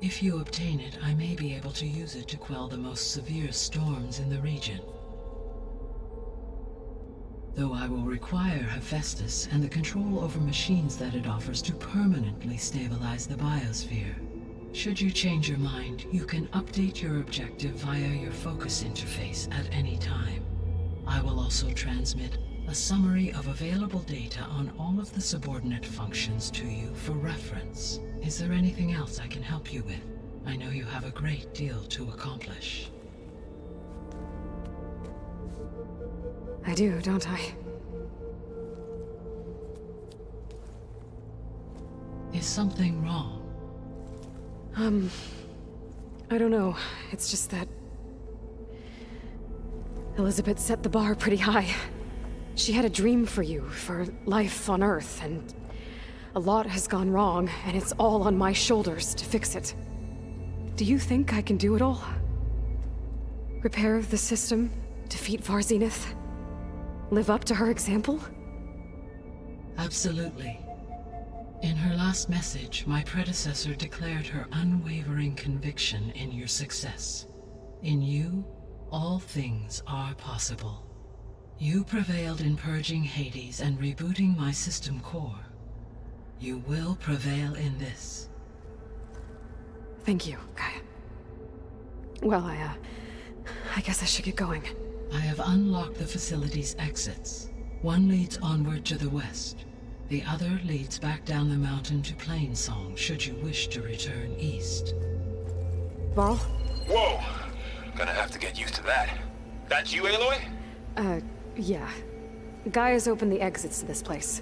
If you obtain it, I may be able to use it to quell the most severe storms in the region. Though I will require Hephaestus and the control over machines that it offers to permanently stabilize the biosphere. Should you change your mind, you can update your objective via your focus interface at any time. I will also transmit a summary of available data on all of the subordinate functions to you for reference. Is there anything else I can help you with? I know you have a great deal to accomplish. I do, don't I? Is something wrong? I don't know. It's just that Elizabeth set the bar pretty high. She had a dream for you, for life on Earth, and a lot has gone wrong, and it's all on my shoulders to fix it. Do you think I can do it all? Repair the system? Defeat Var Zenith? Live up to her example? Absolutely. In her last message, my predecessor declared her unwavering conviction in your success. In you, all things are possible. You prevailed in purging Hades and rebooting my system core. You will prevail in this. Thank you, Gaia. Well, I guess I should get going. I have unlocked the facility's exits. One leads onward to the west. The other leads back down the mountain to Plainsong, should you wish to return east. Varl? Whoa! Gonna have to get used to that. That's you, Aloy? Yeah. Gaia's opened the exits to this place.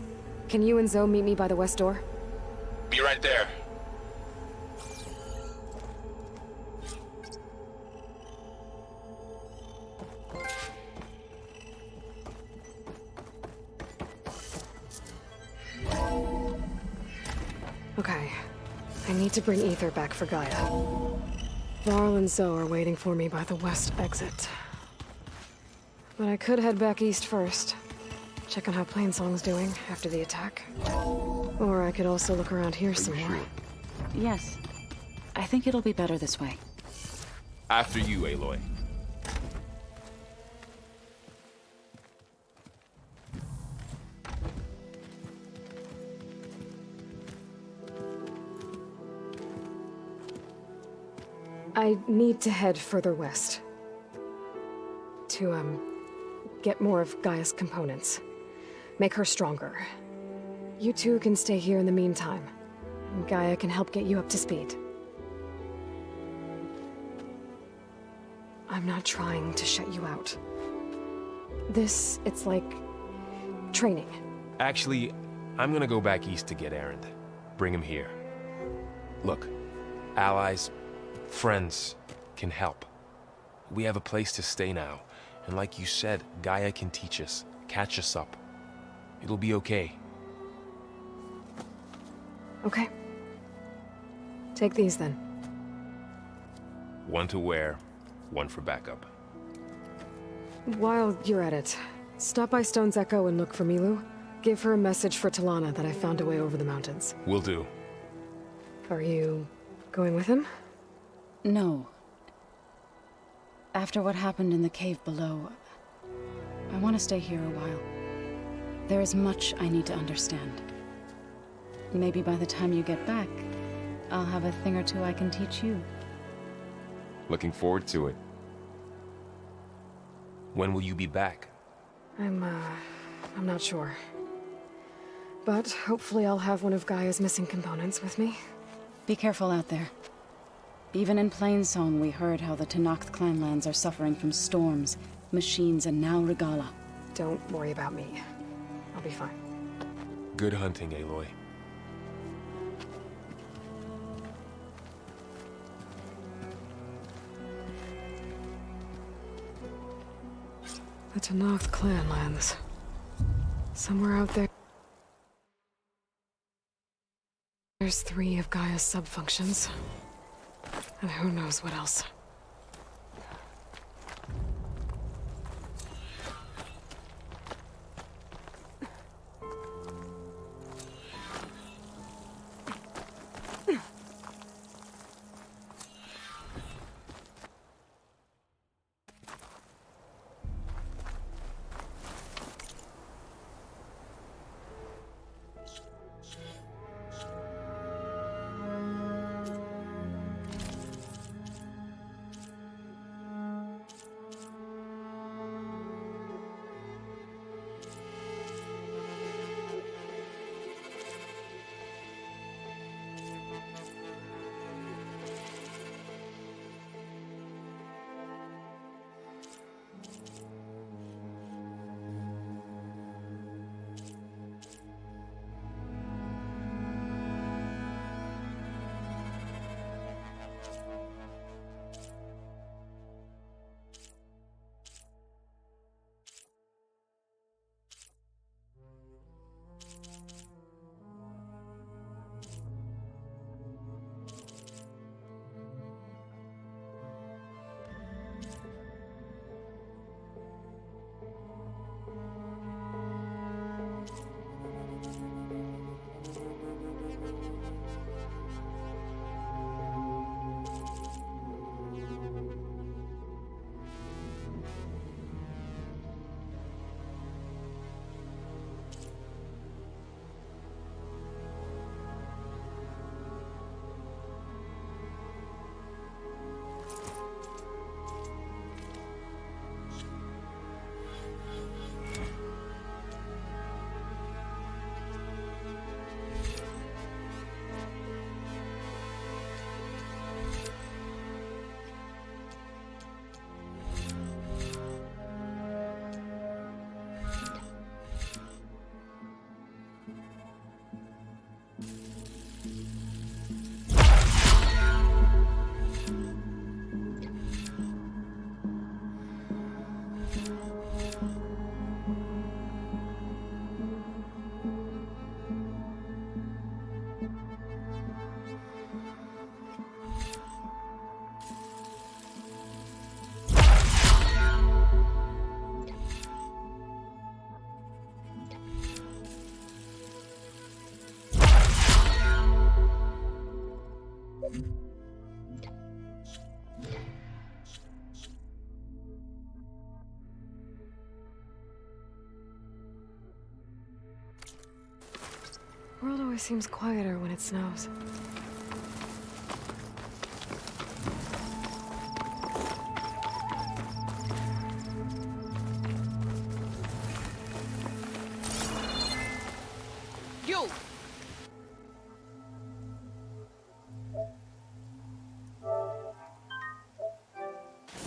Can you and Zoe meet me by the west door? Be right there. Okay. I need to bring Ether back for Gaia. Varl and Zoe are waiting for me by the west exit. But I could head back east first. Check on how Plainsong's doing after the attack. Or I could also look around here some more. Yes. I think it'll be better this way. After you, Aloy. I need to head further west. To, get more of Gaia's components. Make her stronger. You two can stay here in the meantime. And Gaia can help get you up to speed. I'm not trying to shut you out. It's like... training. Actually, I'm gonna go back east to get Erend. Bring him here. Look, allies, friends can help. We have a place to stay now, and like you said, Gaia can teach us, catch us up. It'll be okay. Okay. Take these then. One to wear, one for backup. While you're at it, stop by Stone's Echo and look for Milu. Give her a message for Talana that I found a way over the mountains. Will do. Are you going with him? No. After what happened in the cave below, I want to stay here a while. There is much I need to understand. Maybe by the time you get back, I'll have a thing or two I can teach you. Looking forward to it. When will you be back? I'm not sure. But hopefully I'll have one of Gaia's missing components with me. Be careful out there. Even in Plainsong, we heard how the Tenakth clanlands are suffering from storms, machines, and now Regala. Don't worry about me. I'll be fine. Good hunting, Aloy. The Tenakth clanlands. Somewhere out there. There's 3 of Gaia's subfunctions. And who knows what else. always seems quieter when it snows. You!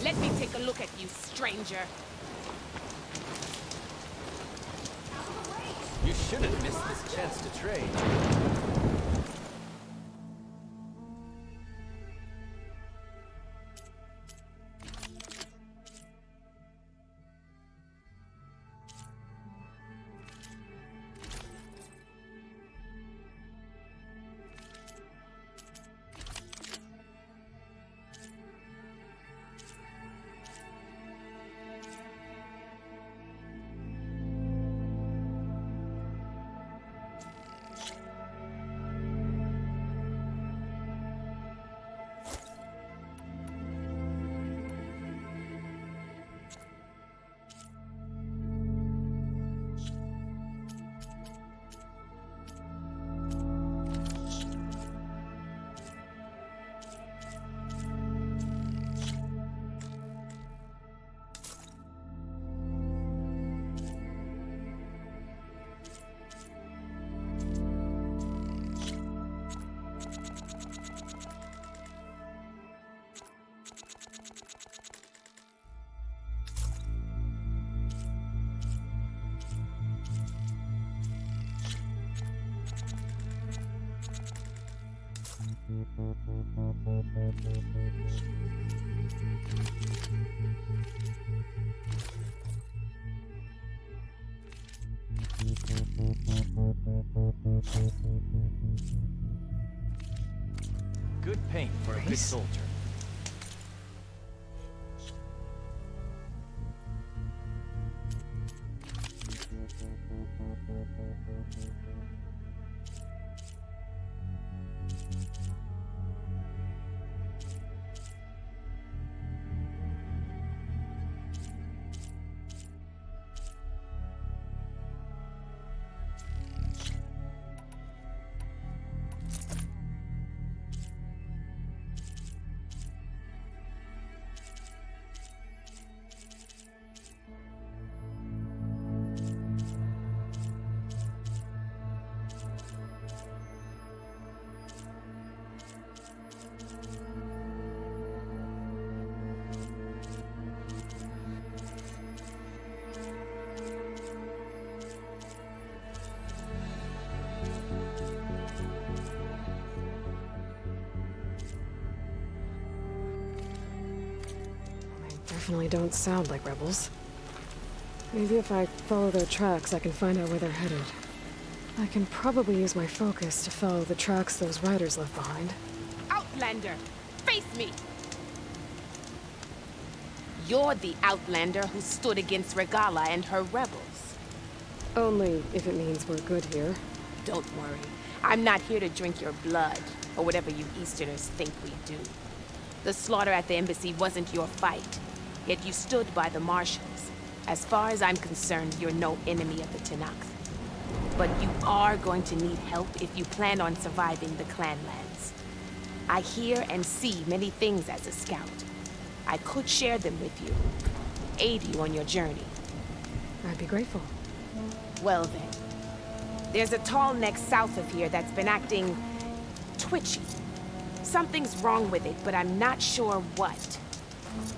Let me take a look at you, stranger. You shouldn't miss this chance to trade. Good paint for a good soldier. Definitely don't sound like rebels. Maybe if I follow their tracks, I can find out where they're headed. I can probably use my focus to follow the tracks those riders left behind. Outlander! Face me! You're the Outlander who stood against Regala and her rebels. Only if it means we're good here. Don't worry. I'm not here to drink your blood, or whatever you Easterners think we do. The slaughter at the embassy wasn't your fight, yet you stood by the marshals. As far as I'm concerned, you're no enemy of the Tenakth. But you are going to need help if you plan on surviving the clanlands. I hear and see many things as a scout. I could share them with you, aid you on your journey. I'd be grateful. Well then, there's a tall neck south of here that's been acting twitchy. Something's wrong with it, but I'm not sure what.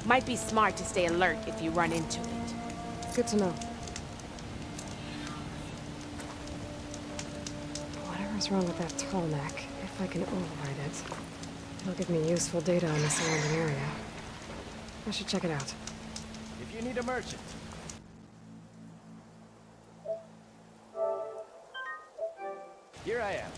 Might be smart to stay alert if you run into it. Good to know. Whatever's wrong with that tall neck, if I can override it, it'll give me useful data on the surrounding area. I should check it out. If you need a merchant. Here I am.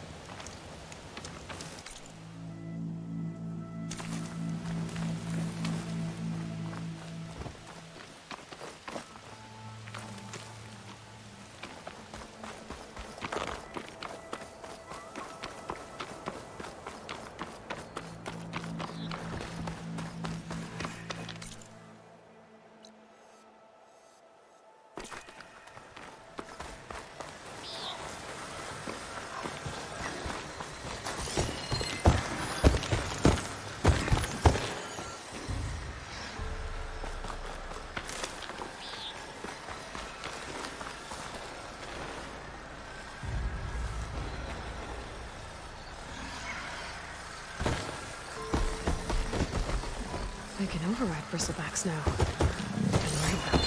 can override bristlebacks now. And ride them.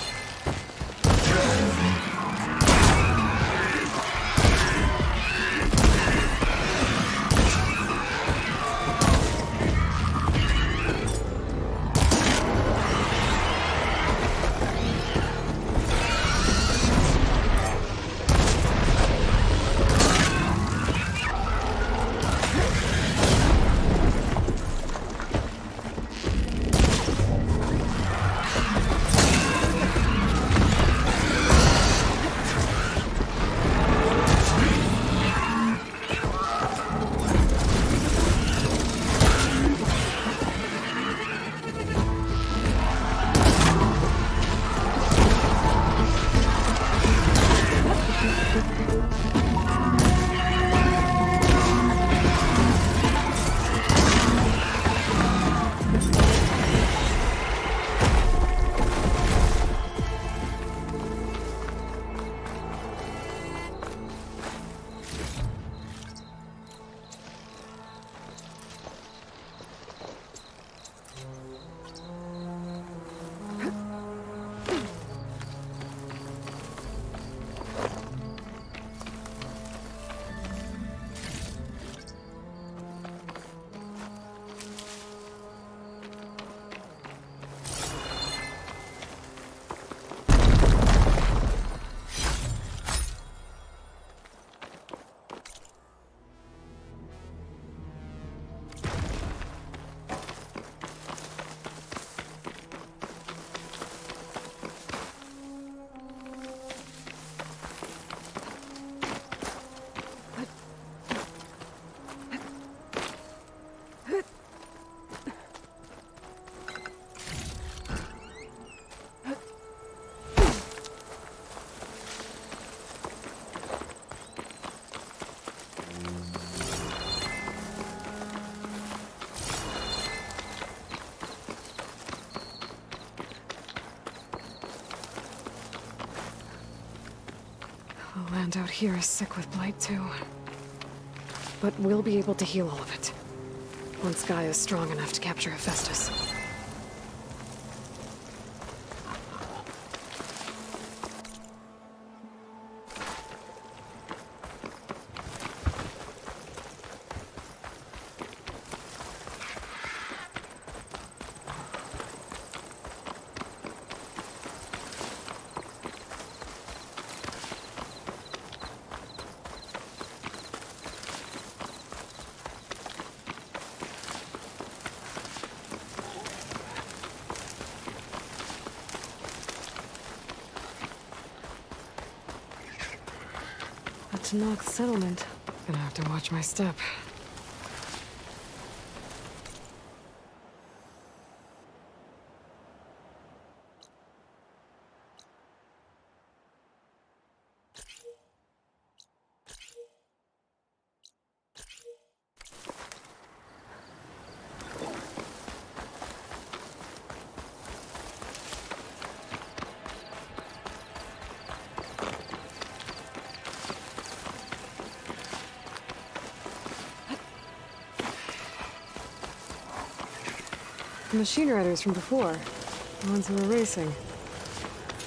The land out here is sick with blight, too. But we'll be able to heal all of it. Once Gaia is strong enough to capture Hephaestus. To knock settlement. Gonna have to watch my step. The machine riders from before. The ones who were racing.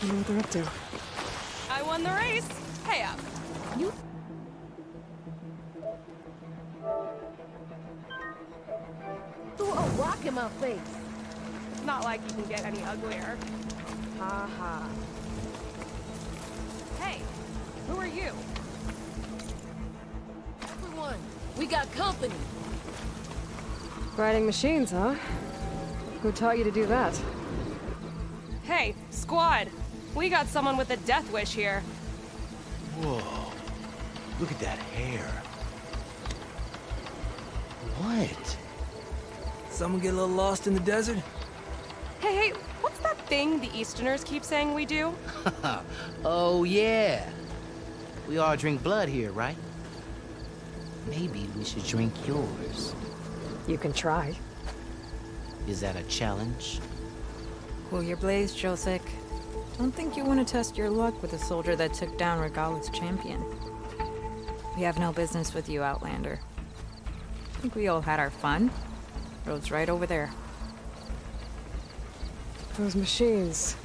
I know what they're up to. I won the race. Hey up. You... Threw a rock in my face. It's not like you can get any uglier. Ha ha. Hey, who are you? Everyone, we got company. Riding machines, huh? Who taught you to do that? Hey, squad. We got someone with a death wish here. Whoa. Look at that hair. What? Someone get a little lost in the desert? Hey, what's that thing the Easterners keep saying we do? Oh, yeah. We all drink blood here, right? Maybe we should drink yours. You can try. Is that a challenge? Cool your blaze, Josek. Don't think you want to test your luck with a soldier that took down Regalla's champion. We have no business with you, Outlander. I think we all had our fun. Road's right over there. Those machines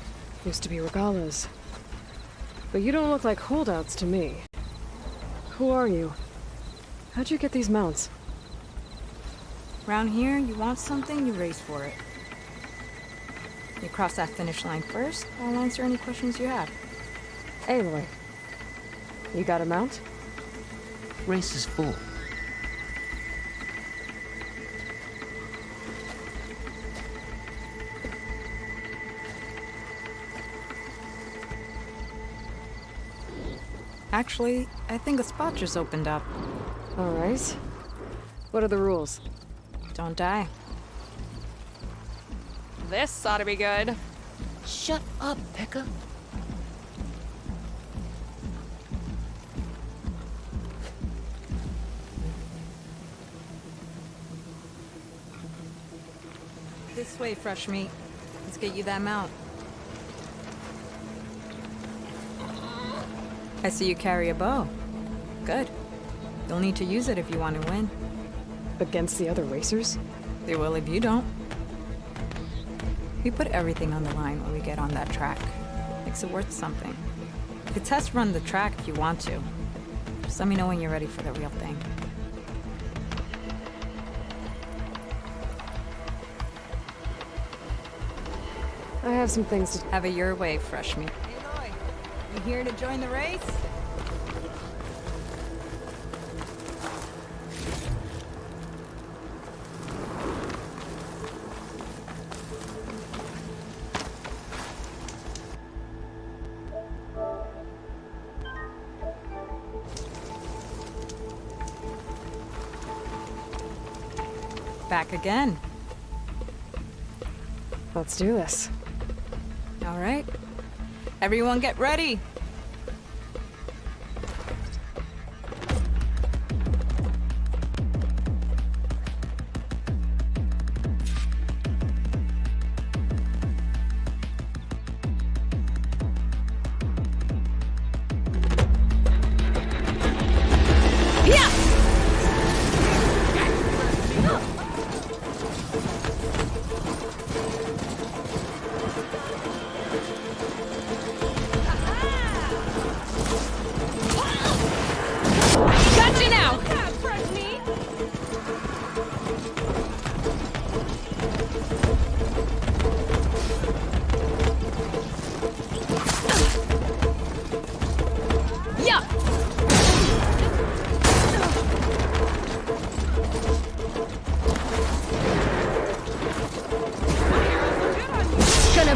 used to be regalas. But you don't look like holdouts to me. Who are you? How'd you get these mounts? Around here, you want something, you race for it. You cross that finish line first, I'll answer any questions you have. Aloy, you got a mount? Race is full. Actually, I think a spot just opened up. All right. What are the rules? Don't die. This ought to be good. Shut up, Pekka. This way, fresh meat. Let's get you that mount. I see you carry a bow. Good. You'll need to use it if you want to win. Against the other racers? They will if you don't. We put everything on the line when we get on that track. Makes it worth something. You could test run the track if you want to. Just let me know when you're ready for the real thing. I have some things to... Have it your way, fresh meat. Hey, Aloy. You here to join the race? Back again. Let's do this. All right. Everyone get ready.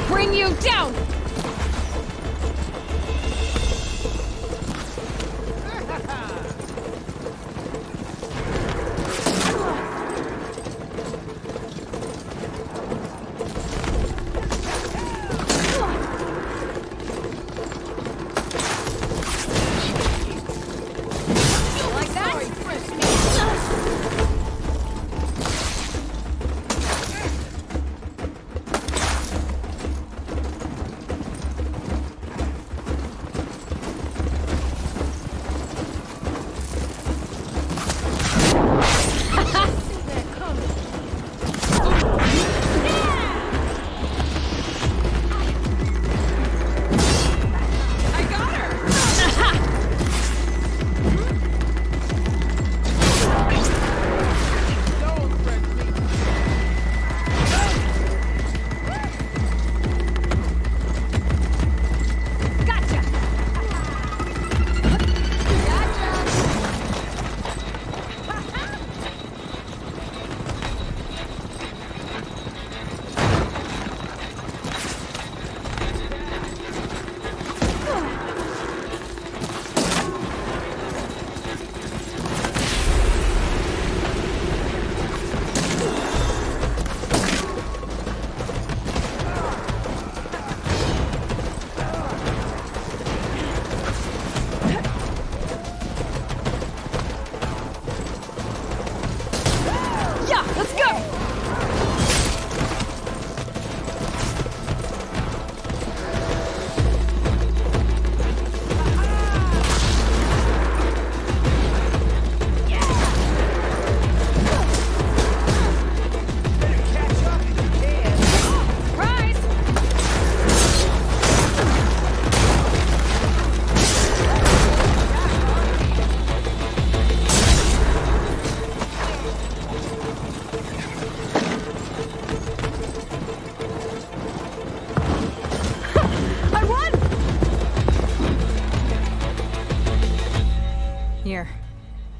Bring you down!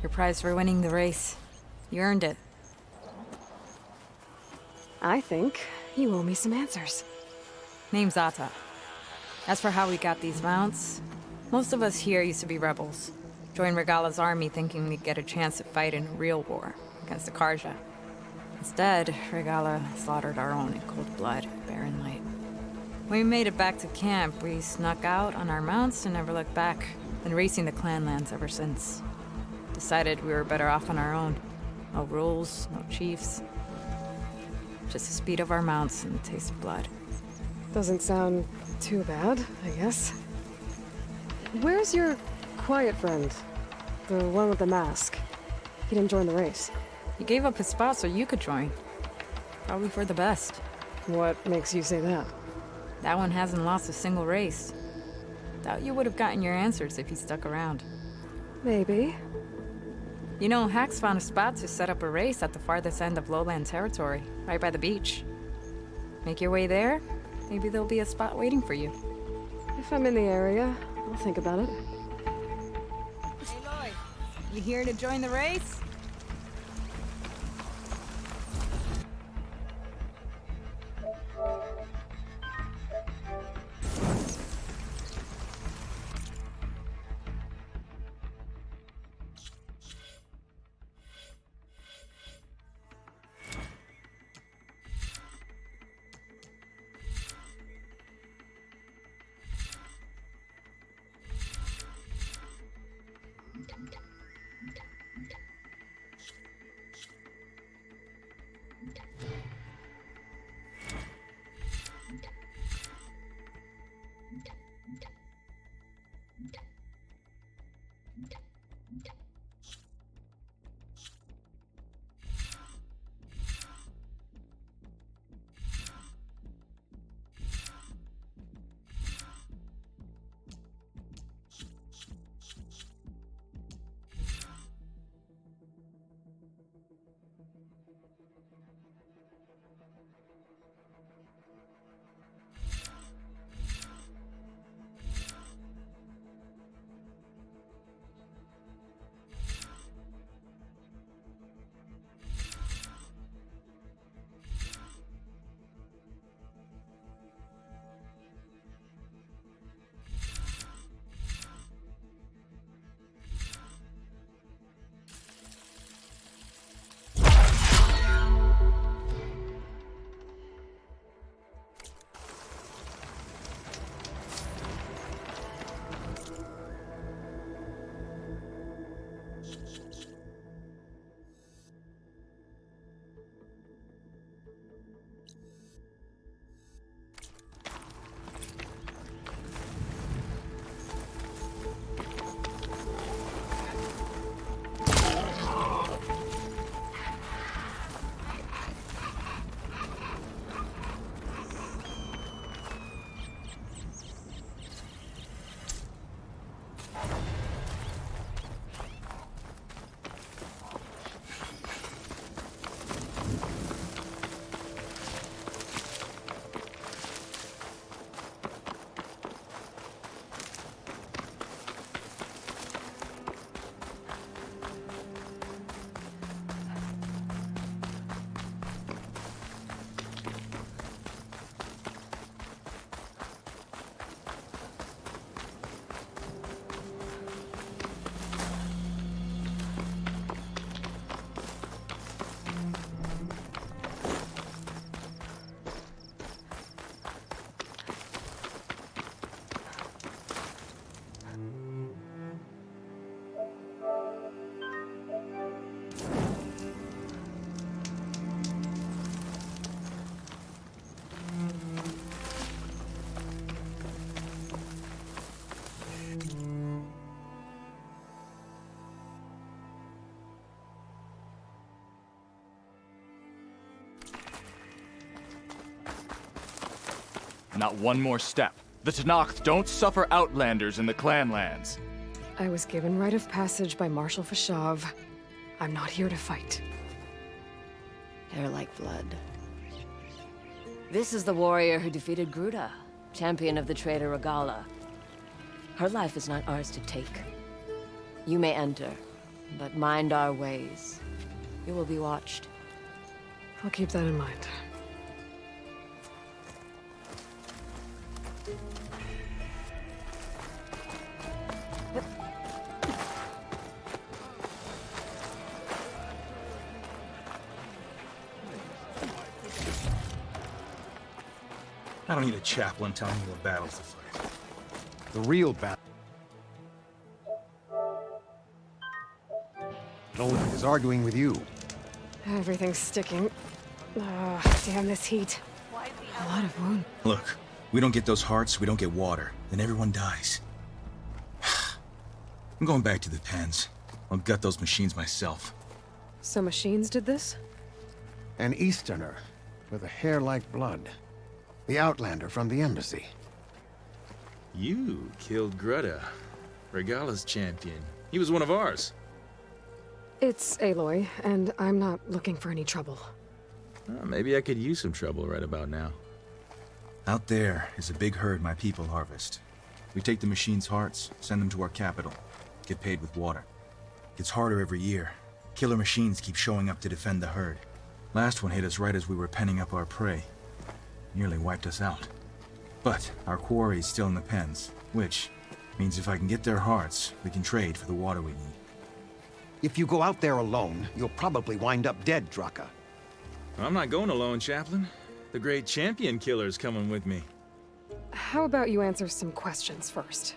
Your prize for winning the race. You earned it. I think you owe me some answers. Name's Atta. As for how we got these mounts, most of us here used to be rebels. Joined Regalla's army thinking we'd get a chance to fight in a real war against the Karja. Instead, Regalla slaughtered our own in cold blood, barren light. When we made it back to camp, we snuck out on our mounts and never looked back. Been racing the clan lands ever since. Decided we were better off on our own. No rules, no chiefs. Just the speed of our mounts and the taste of blood. Doesn't sound too bad, I guess. Where's your quiet friend? The one with the mask. He didn't join the race. He gave up his spot so you could join. Probably for the best. What makes you say that? That one hasn't lost a single race. Doubt you would have gotten your answers if he stuck around. Maybe. You know, Hax found a spot to set up a race at the farthest end of lowland territory, right by the beach. Make your way there, maybe there'll be a spot waiting for you. If I'm in the area, I'll think about it. Hey, Lloyd. You here to join the race? Not one more step. The Tenakth don't suffer outlanders in the clan lands. I was given rite of passage by Marshal Fashav. I'm not here to fight. Hair like blood. This is the warrior who defeated Gruda, champion of the traitor Regalla. Her life is not ours to take. You may enter, but mind our ways. You will be watched. I'll keep that in mind. I don't need a chaplain telling me what battles to fight. The real battle is arguing with you. Everything's sticking. Damn this heat. A lot of wound. Look, we don't get those hearts, we don't get water, then everyone dies. I'm going back to the pens. I'll gut those machines myself. So machines did this? An Easterner with a hair like blood. The Outlander from the embassy. You killed Greta, Regalla's champion. He was one of ours. It's Aloy, and I'm not looking for any trouble. Maybe I could use some trouble right about now. Out there is a big herd my people harvest. We take the machine's hearts, send them to our capital, get paid with water. Gets harder every year. Killer machines keep showing up to defend the herd. Last one hit us right as we were penning up our prey. Nearly wiped us out. But our quarry is still in the pens, which means if I can get their hearts, we can trade for the water we need. If you go out there alone, you'll probably wind up dead, Draka. I'm not going alone, Chaplain. The great champion killer's coming with me. How about you answer some questions first?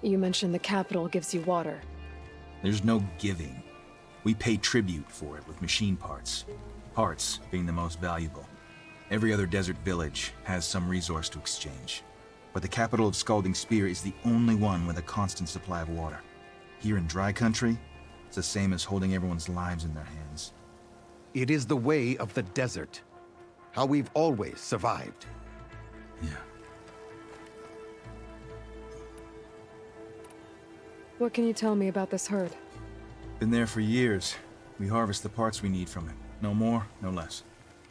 You mentioned the capital gives you water. There's no giving. We pay tribute for it with machine parts. Parts being the most valuable. Every other desert village has some resource to exchange. But the capital of Scalding Spear is the only one with a constant supply of water. Here in dry country, it's the same as holding everyone's lives in their hands. It is the way of the desert. How we've always survived. Yeah. What can you tell me about this herd? Been there for years. We harvest the parts we need from it. No more, no less.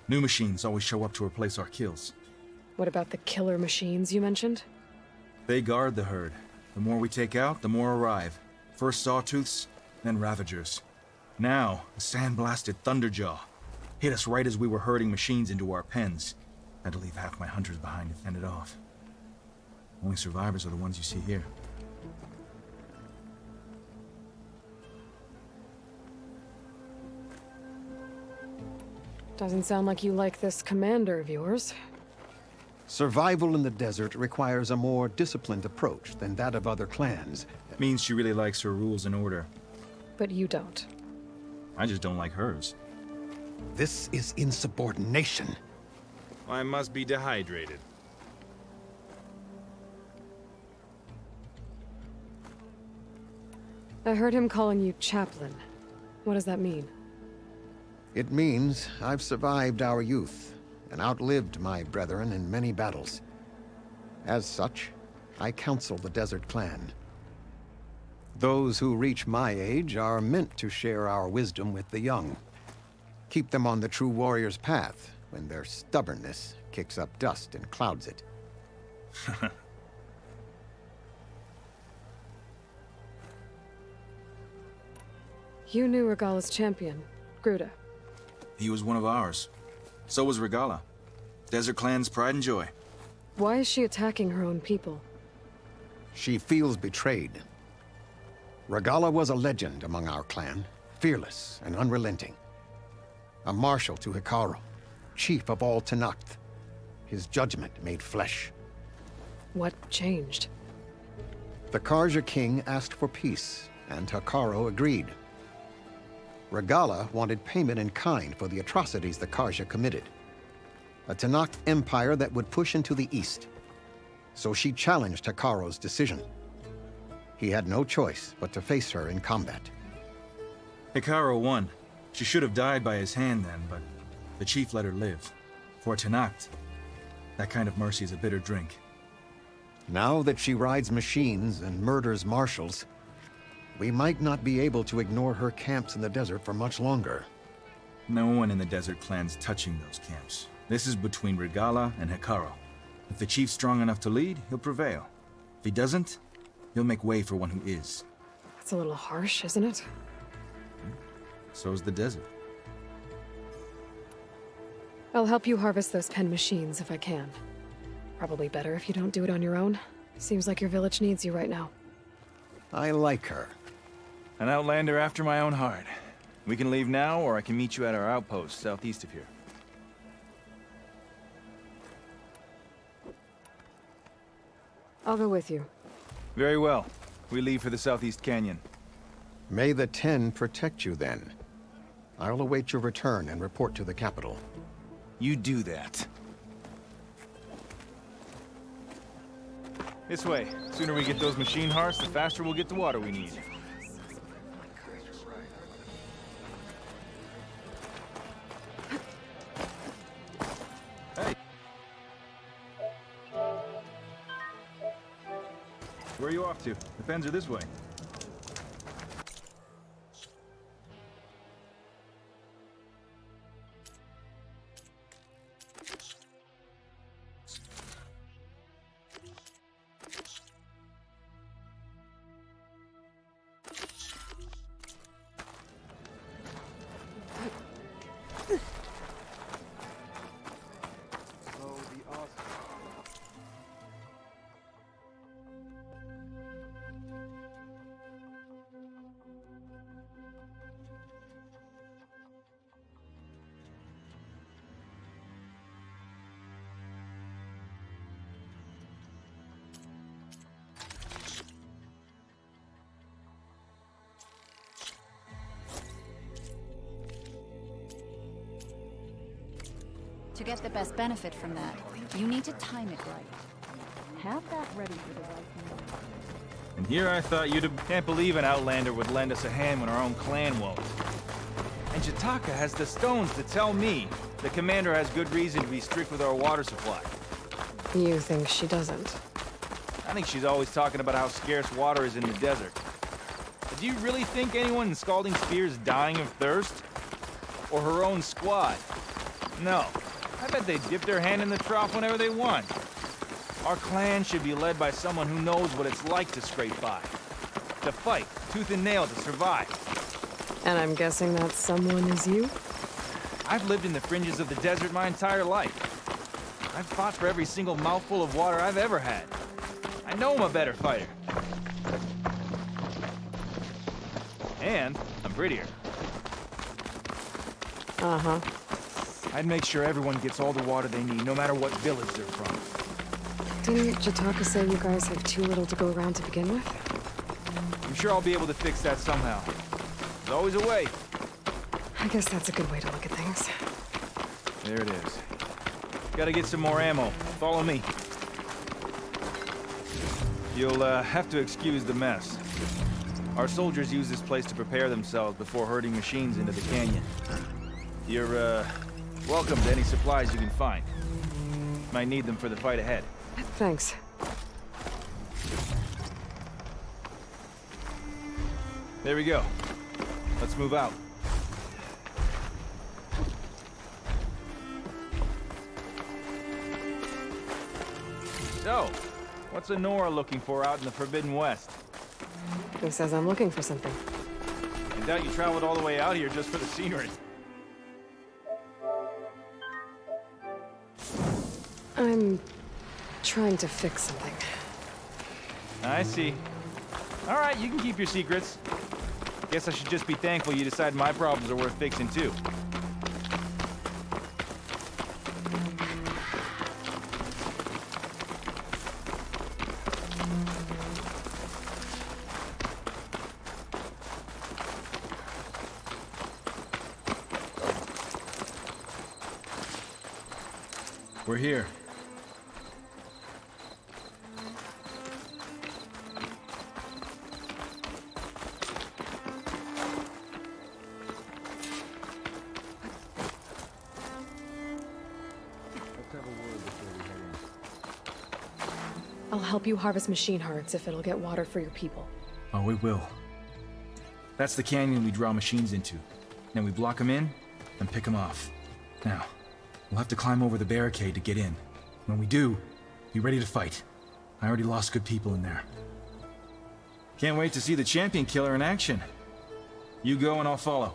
New machines always show up to replace our kills. What about the killer machines you mentioned? They guard the herd. The more we take out, the more arrive. First sawtooths, then ravagers. Now, a sand-blasted thunderjaw. Hit us right as we were herding machines into our pens. Had to leave half my hunters behind to fend it off. Only survivors are the ones you see here. Doesn't sound like you like this commander of yours. Survival in the desert requires a more disciplined approach than that of other clans. That means she really likes her rules and order. But you don't. I just don't like hers. This is insubordination. I must be dehydrated. I heard him calling you chaplain. What does that mean? It means I've survived our youth and outlived my brethren in many battles. As such, I counsel the Desert Clan. Those who reach my age are meant to share our wisdom with the young. Keep them on the true warrior's path when their stubbornness kicks up dust and clouds it. You knew Regalla's champion, Gruda. He was one of ours. So was Regalla. Desert Clan's pride and joy. Why is she attacking her own people? She feels betrayed. Regalla was a legend among our clan, fearless and unrelenting. A marshal to Hekarro, chief of all Tenakth. His judgment made flesh. What changed? The Karja king asked for peace, and Hekarro agreed. Regalla wanted payment in kind for the atrocities the Karja committed. A Tenakth empire that would push into the east. So she challenged Hekarro's decision. He had no choice but to face her in combat. Hekarro won. She should have died by his hand then, but the chief let her live. For Tenakth, that kind of mercy is a bitter drink. Now that she rides machines and murders marshals, we might not be able to ignore her camps in the desert for much longer. No one in the Desert Clan's touching those camps. This is between Regalla and Hekarro. If the chief's strong enough to lead, he'll prevail. If he doesn't, he'll make way for one who is. That's a little harsh, isn't it? So is the desert. I'll help you harvest those pen machines if I can. Probably better if you don't do it on your own. Seems like your village needs you right now. I like her. An outlander after my own heart. We can leave now, or I can meet you at our outpost southeast of here. I'll go with you. Very well. We leave for the southeast canyon. May the 10 protect you then. I'll await your return and report to the capital. You do that. This way. Sooner we get those machine hearts, the faster we'll get the water we need. Hey. Where are you off to? The pens are this way. To get the best benefit from that, you need to time it right. Have that ready for the right moment. And here I thought you'd have... Can't believe an outlander would lend us a hand when our own clan won't. And Jataka has the stones to tell me the commander has good reason to be strict with our water supply. You think she doesn't? I think she's always talking about how scarce water is in the desert. But do you really think anyone in Scalding Spear is dying of thirst? Or her own squad? No. I bet they dip their hand in the trough whenever they want. Our clan should be led by someone who knows what it's like to scrape by. To fight, tooth and nail to survive. And I'm guessing that someone is you? I've lived in the fringes of the desert my entire life. I've fought for every single mouthful of water I've ever had. I know I'm a better fighter. And I'm prettier. Uh-huh. I'd make sure everyone gets all the water they need, no matter what village they're from. Didn't Jataka say you guys have too little to go around to begin with? I'm sure I'll be able to fix that somehow. There's always a way. I guess that's a good way to look at things. There it is. Gotta get some more ammo. Follow me. You'll have to excuse the mess. Our soldiers use this place to prepare themselves before herding machines into the canyon. You're, welcome to any supplies you can find. Might need them for the fight ahead. Thanks. There we go. Let's move out. So, what's Honora looking for out in the Forbidden West? Who says I'm looking for something? I doubt you traveled all the way out here just for the scenery. I'm trying to fix something. I see. All right, you can keep your secrets. Guess I should just be thankful you decide my problems are worth fixing too. We're here. I'll help you harvest machine hearts if it'll get water for your people. Oh, we will. That's the canyon we draw machines into. Then we block them in, and pick them off. Now, we'll have to climb over the barricade to get in. When we do, Be ready to fight. I already lost good people in there. Can't wait to see the champion killer in action. You go and I'll follow.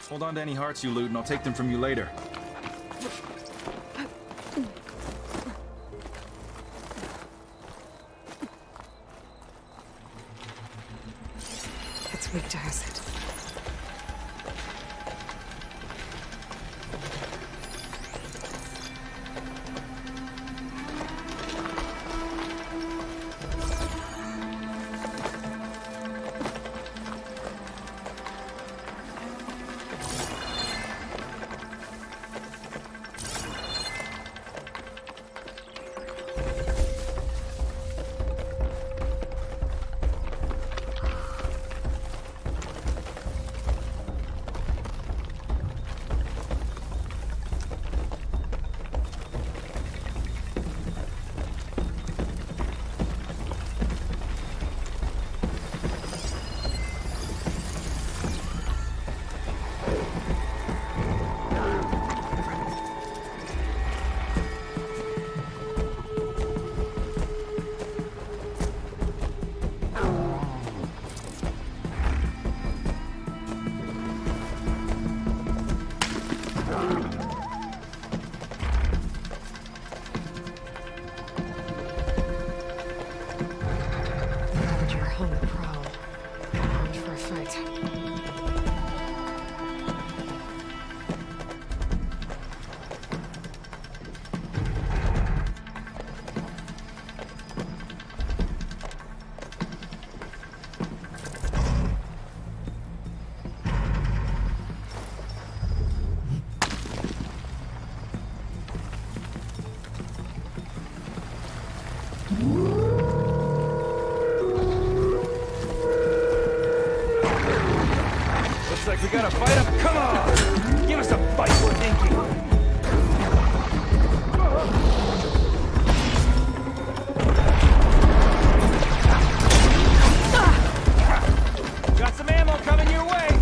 Hold on to any hearts you loot and I'll take them from you later. It's weak to acid. We gotta fight him. Come on! Give us a fight we're thinking. Got some ammo coming your way.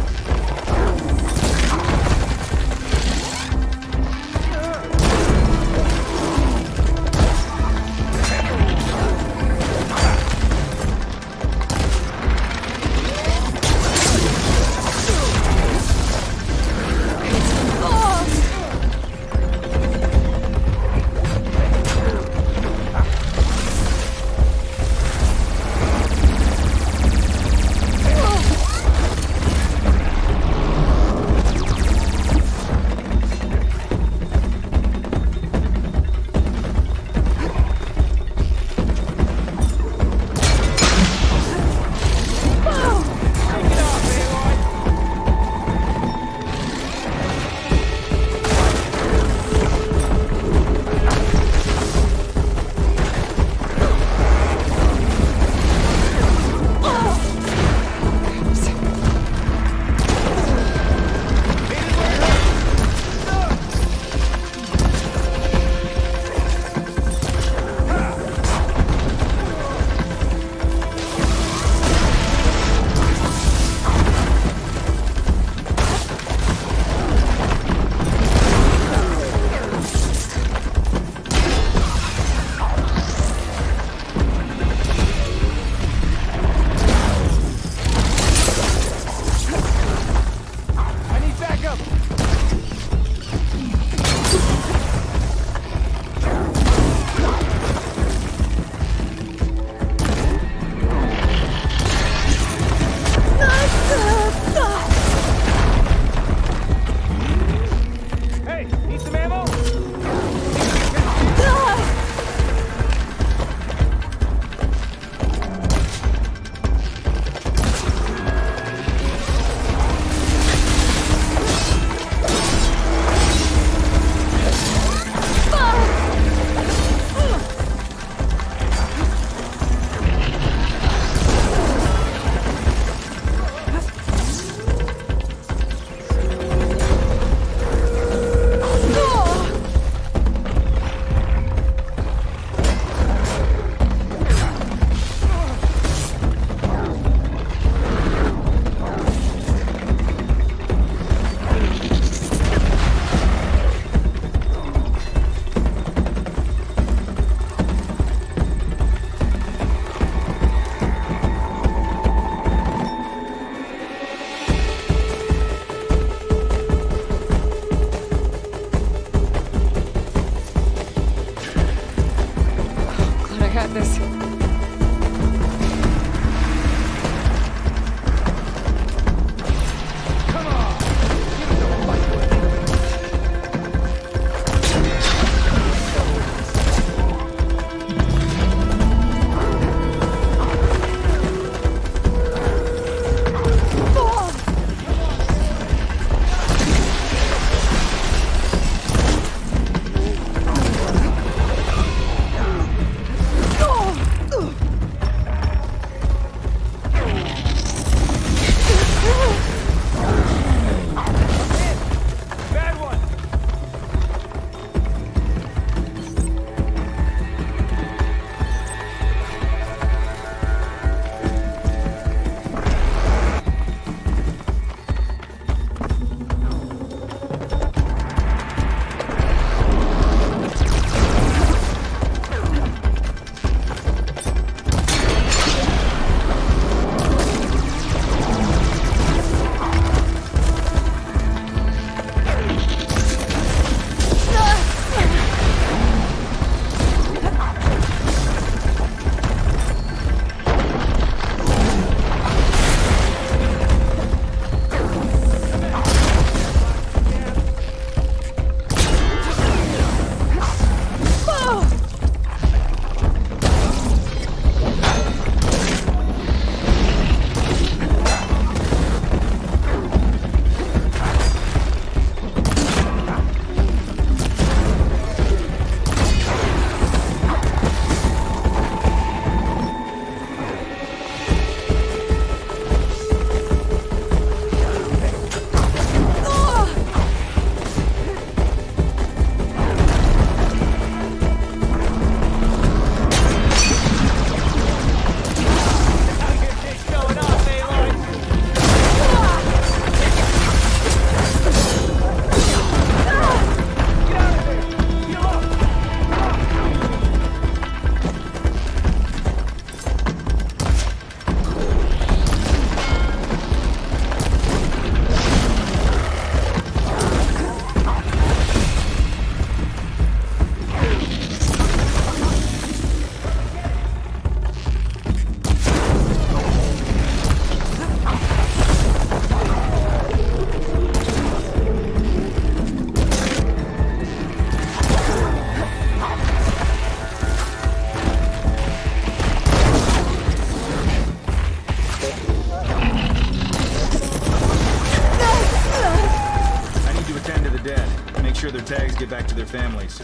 their tags get back to their families.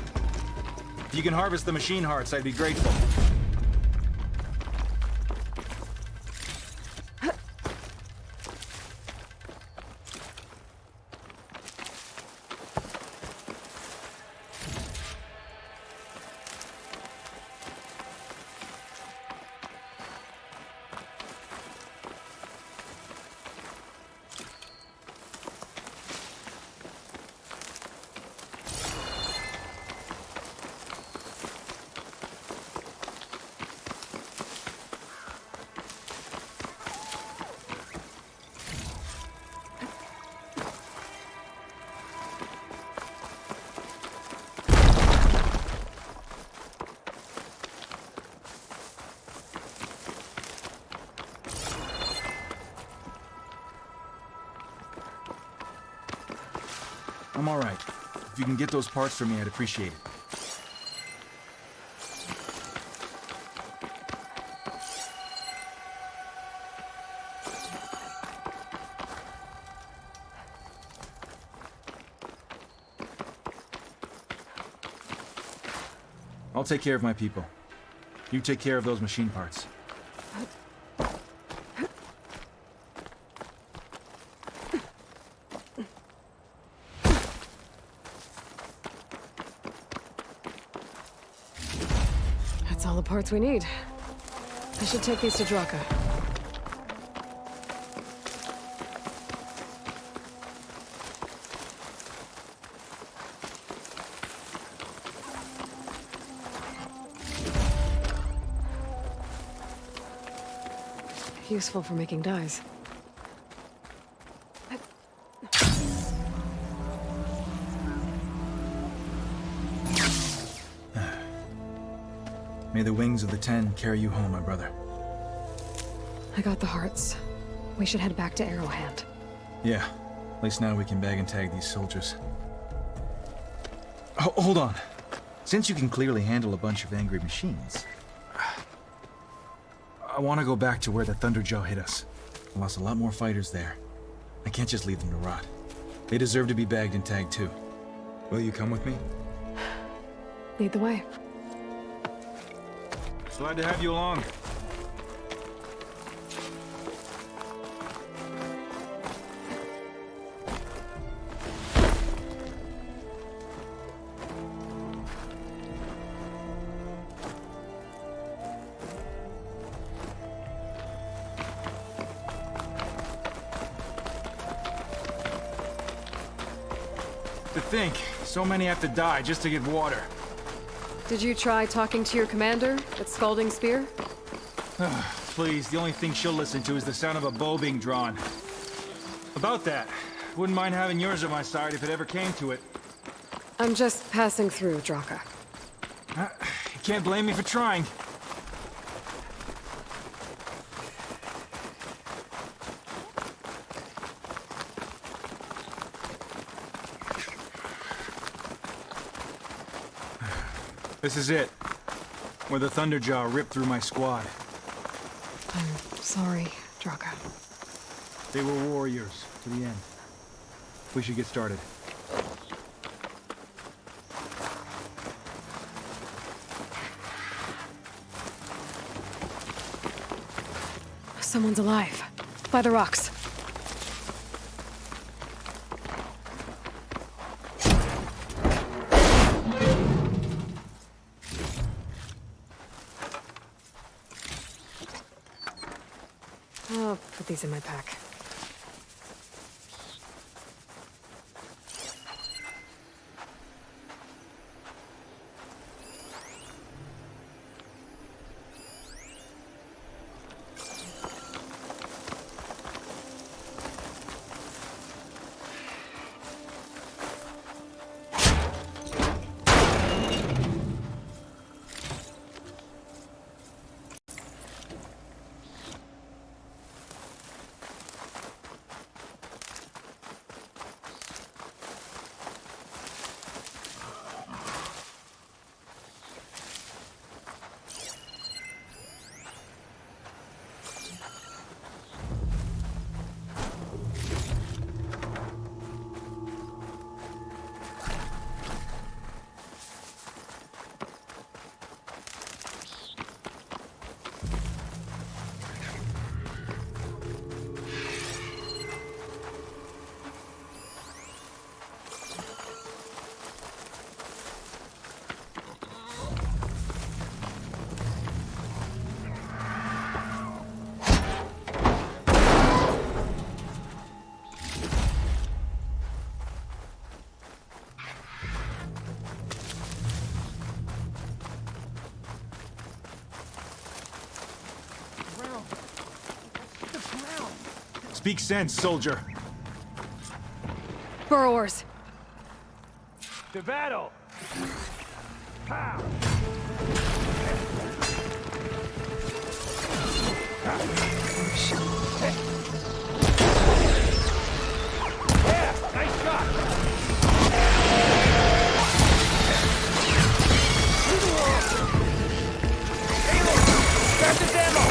If you can harvest the machine hearts, I'd be grateful. I'm all right. If you can get those parts for me, I'd appreciate it. I'll take care of my people. You take care of those machine parts. That's all the parts we need. I should take these to Draka. Useful for making dyes. May the wings of the Ten carry you home, my brother. I got the hearts. We should head back to Arrowhand. Yeah, at least now we can bag and tag these soldiers. Hold on. Since you can clearly handle a bunch of angry machines, I want to go back to where the Thunderjaw hit us. I lost a lot more fighters there. I can't just leave them to rot. They deserve to be bagged and tagged too. Will you come with me? Lead the way. Glad to have you along. To think, so many have to die just to get water. Did you try talking to your commander at Scalding Spear? Please, the only thing she'll listen to is the sound of a bow being drawn. About that, wouldn't mind having yours at my side if it ever came to it. I'm just passing through, Draka. You can't blame me for trying. This is it. Where the Thunderjaw ripped through my squad. I'm sorry, Draka. They were warriors to the end. We should get started. Someone's alive. By the rocks. I'll put these in my pack. Speak sense, soldier. Burrowers. To battle! Pow! Yeah, nice shot! Grab this ammo!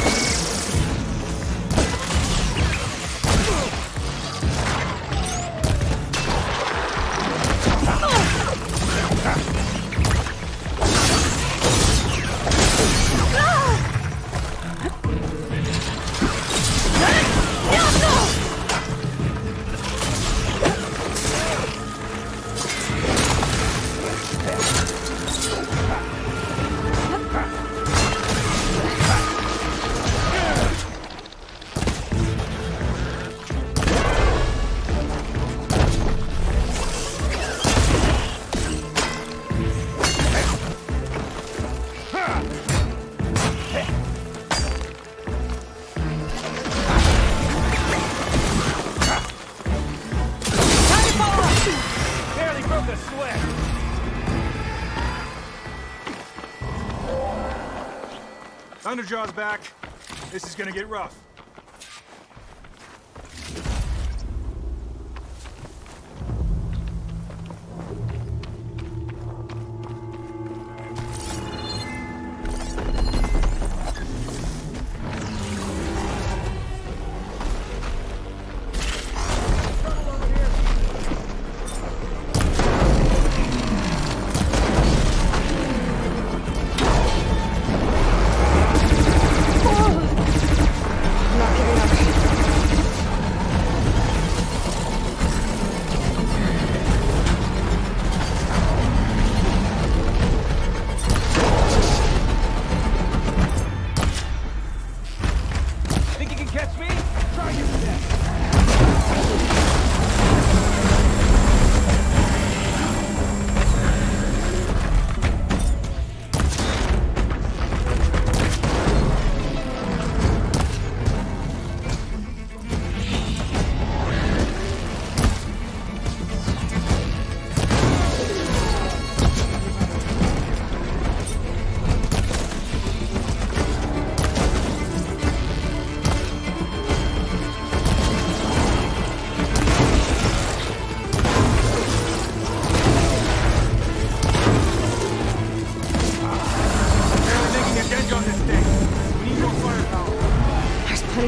Underjaw's back. This is gonna get rough.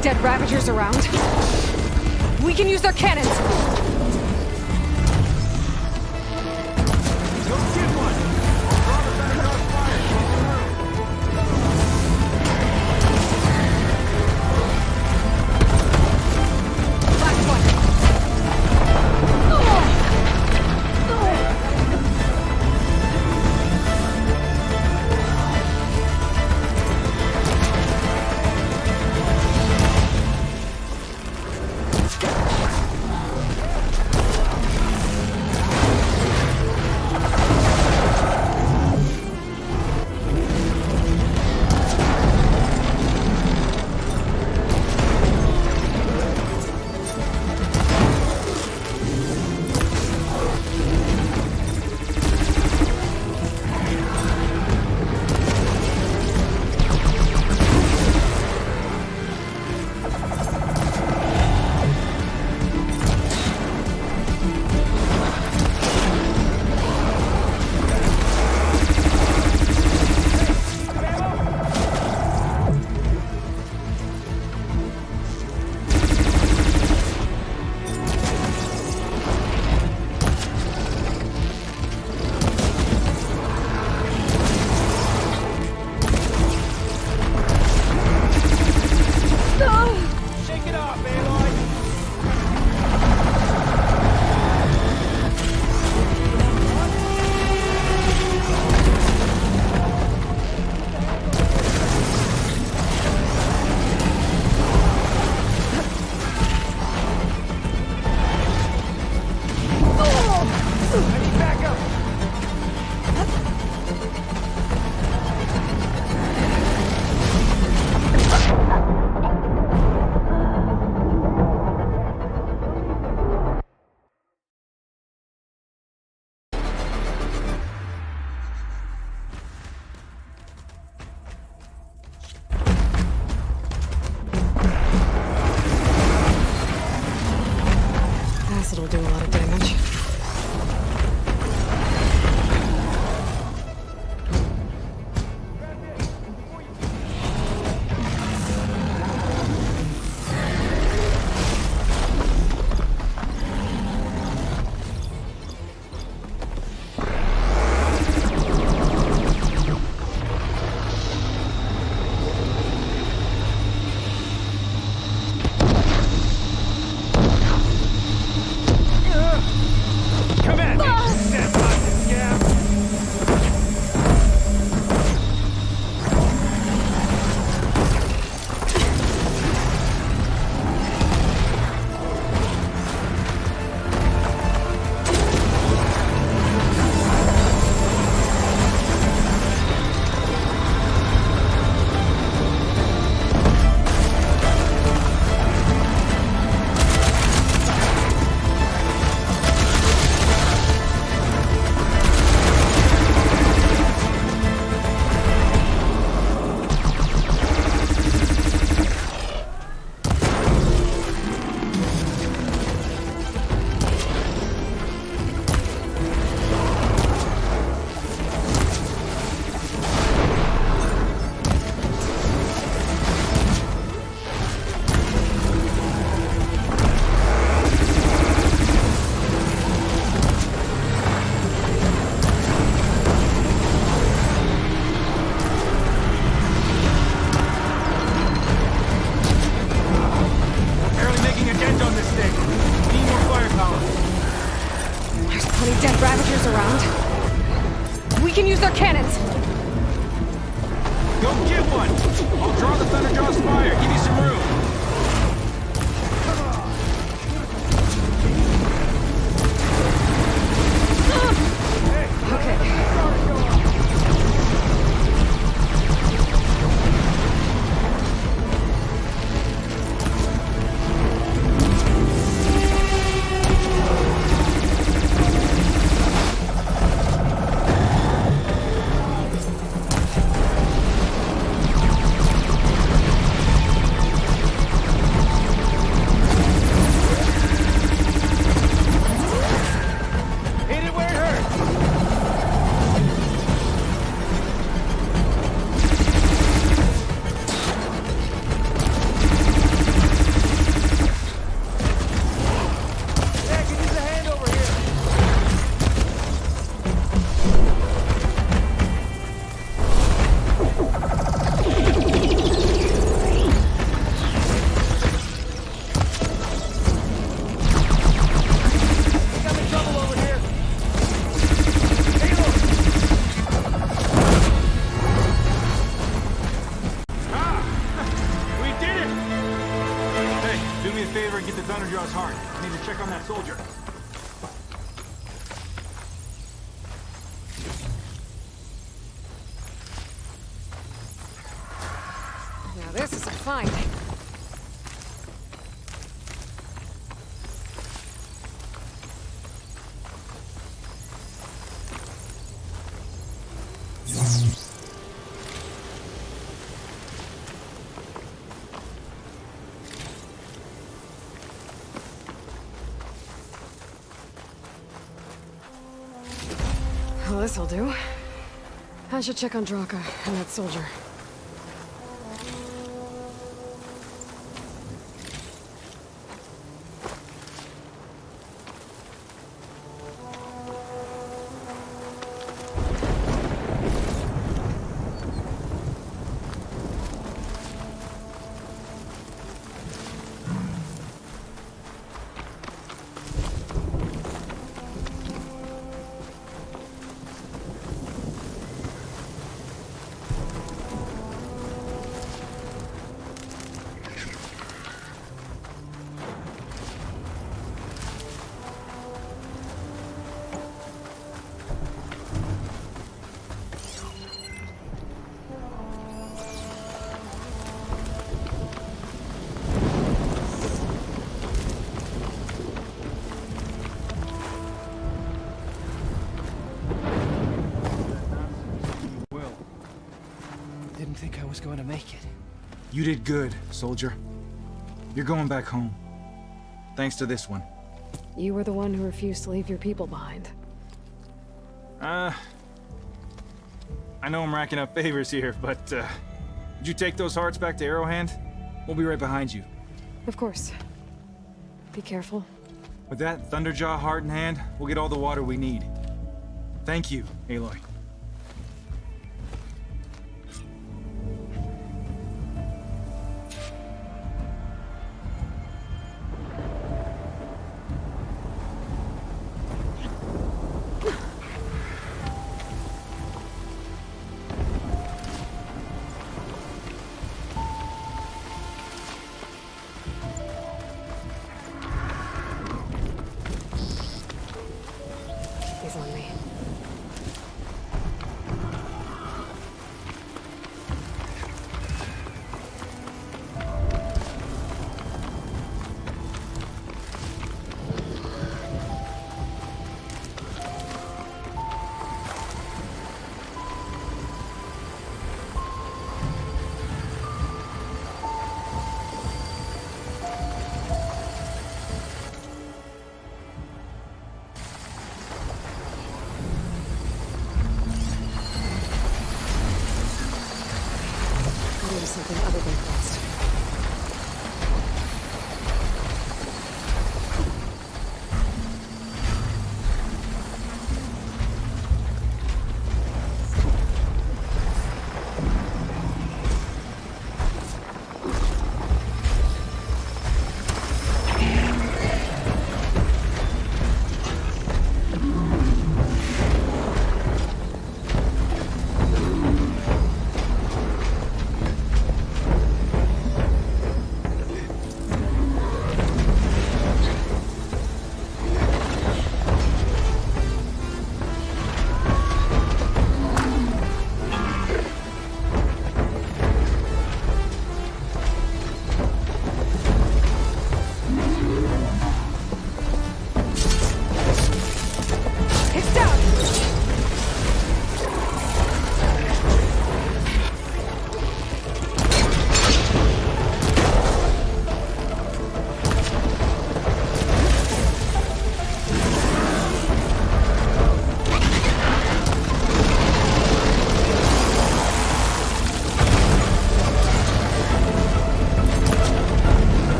Dead Ravagers around. We can use their cannons! dead Ravagers around. We can use their cannons. Go get one! I'll draw the Thunderjaw's fire. Give you some room. Okay. Now this is a find. Well, this'll do. I should check on Draka and that soldier. Going to make it. You did good, soldier. You're going back home. Thanks to this one. You were the one who refused to leave your people behind. I know I'm racking up favors here, but, would you take those hearts back to Arrowhand? We'll be right behind you. Of course. Be careful. With that Thunderjaw heart in hand, we'll get all the water we need. Thank you, Aloy.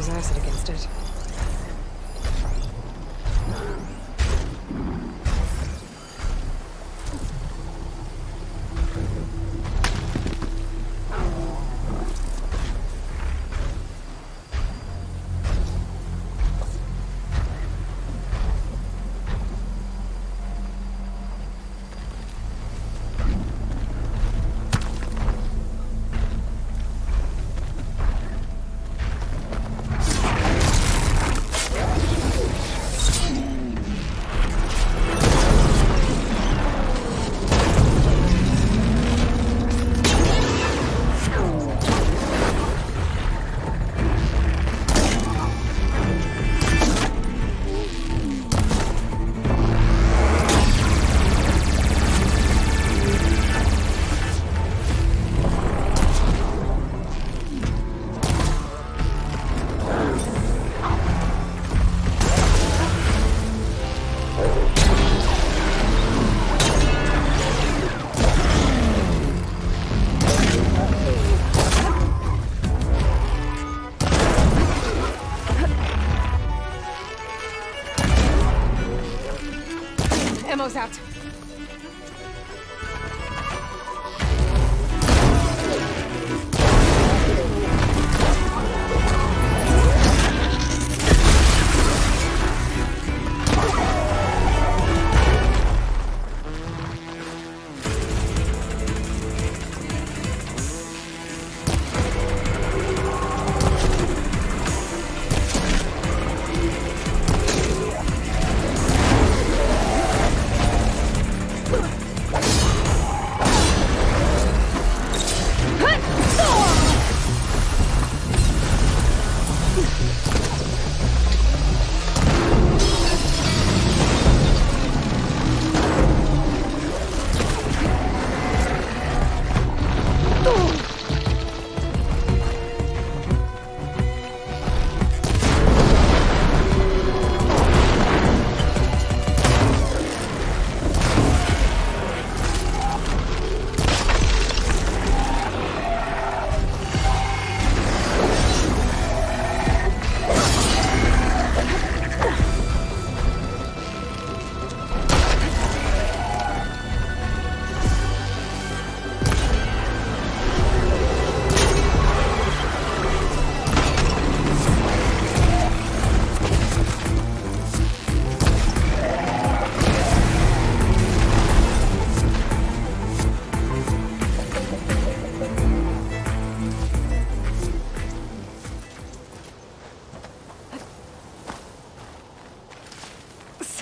use acid against it. Ammo's out.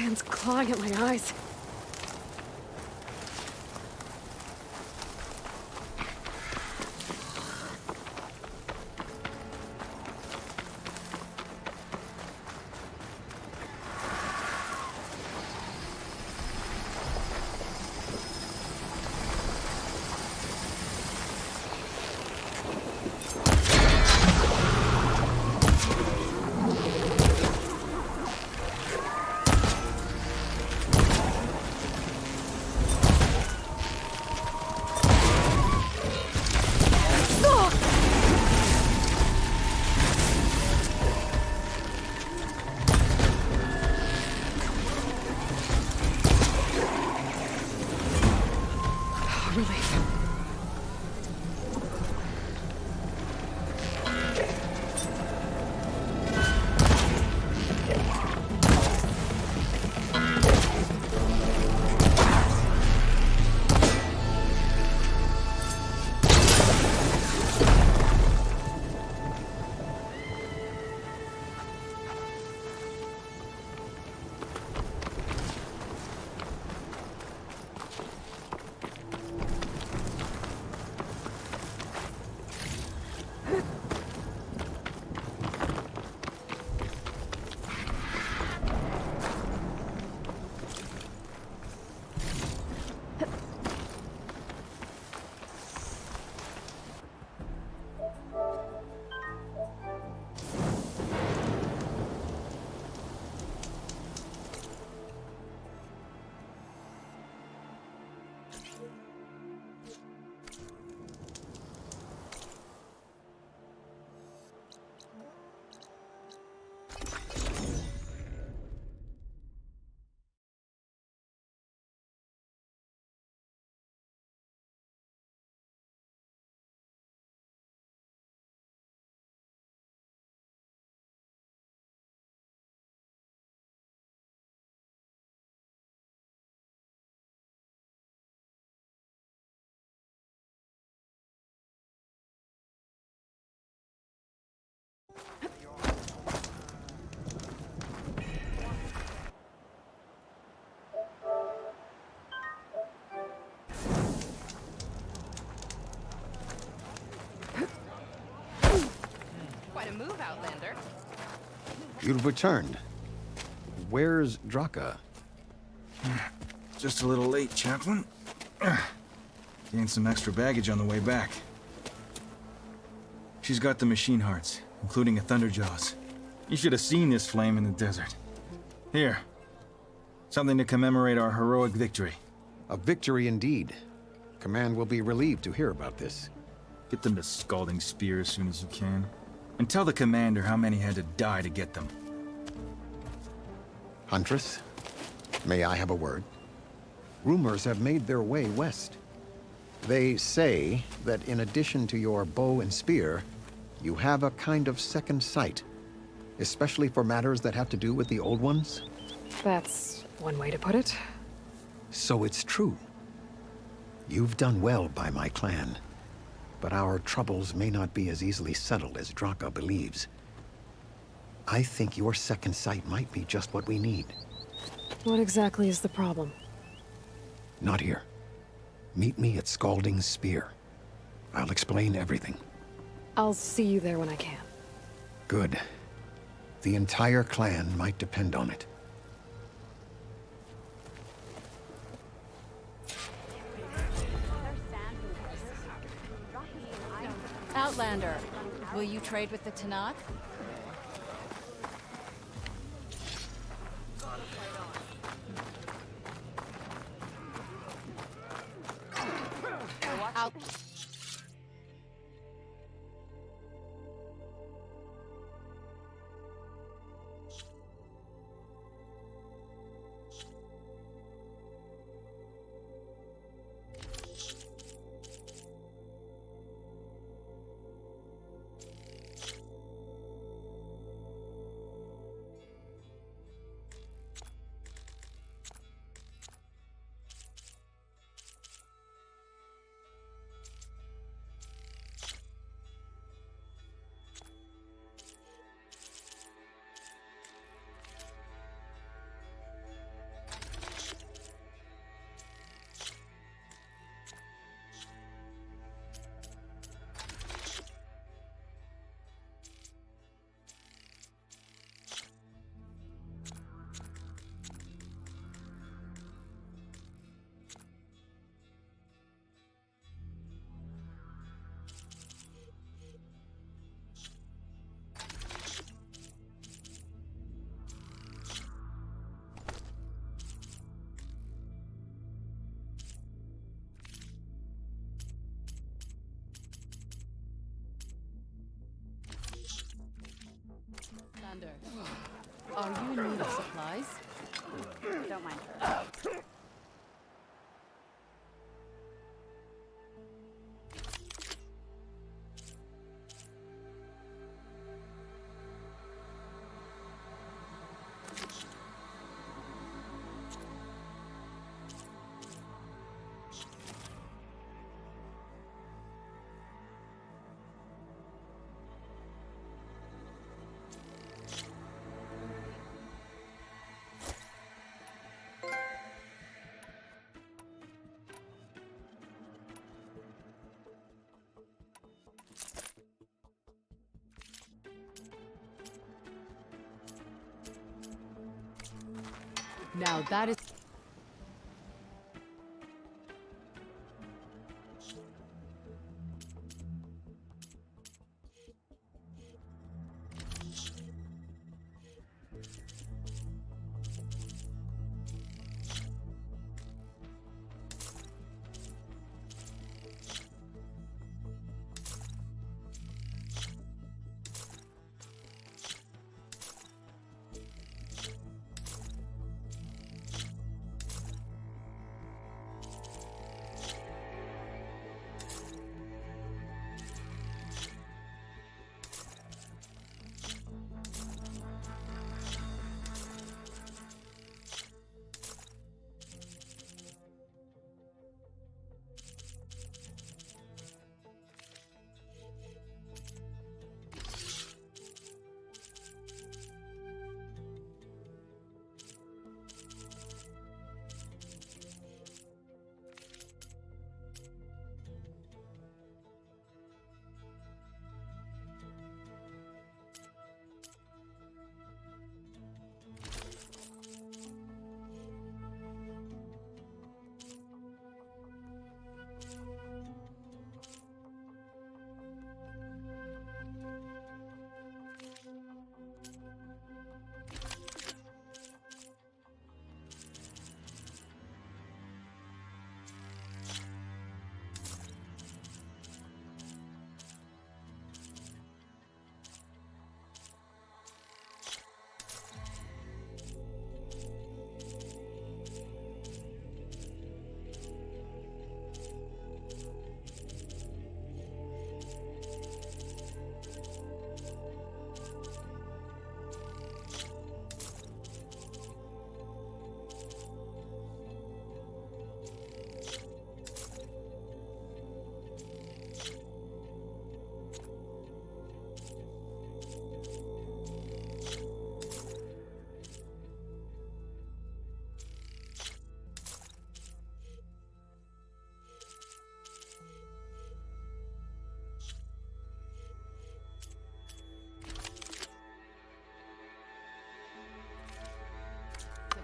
Sand's clawing at my eyes. Outlander. You've returned. Where's Draka? Just a little late, Chaplain. Gained some extra baggage on the way back. She's got the machine hearts, including a Thunderjaws. You should have seen this flame in the desert. Here. Something to commemorate our heroic victory. A victory indeed. Command will be relieved to hear about this. Get them to Scalding Spear as soon as you can. And tell the commander how many had to die to get them. Huntress, may I have a word? Rumors have made their way west. They say that in addition to your bow and spear, you have a kind of second sight, especially for matters that have to do with the old ones. That's one way to put it. So it's true. You've done well by my clan, but our troubles may not be as easily settled as Draka believes. I think your second sight might be just what we need. What exactly is the problem? Not here. Meet me at Scalding Spear. I'll explain everything. I'll see you there when I can. Good. The entire clan might depend on it. Outlander, will you trade with the Tanakh? Out. Are you in need of supplies? Don't mind her. Now that is...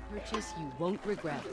Purchase you won't regret.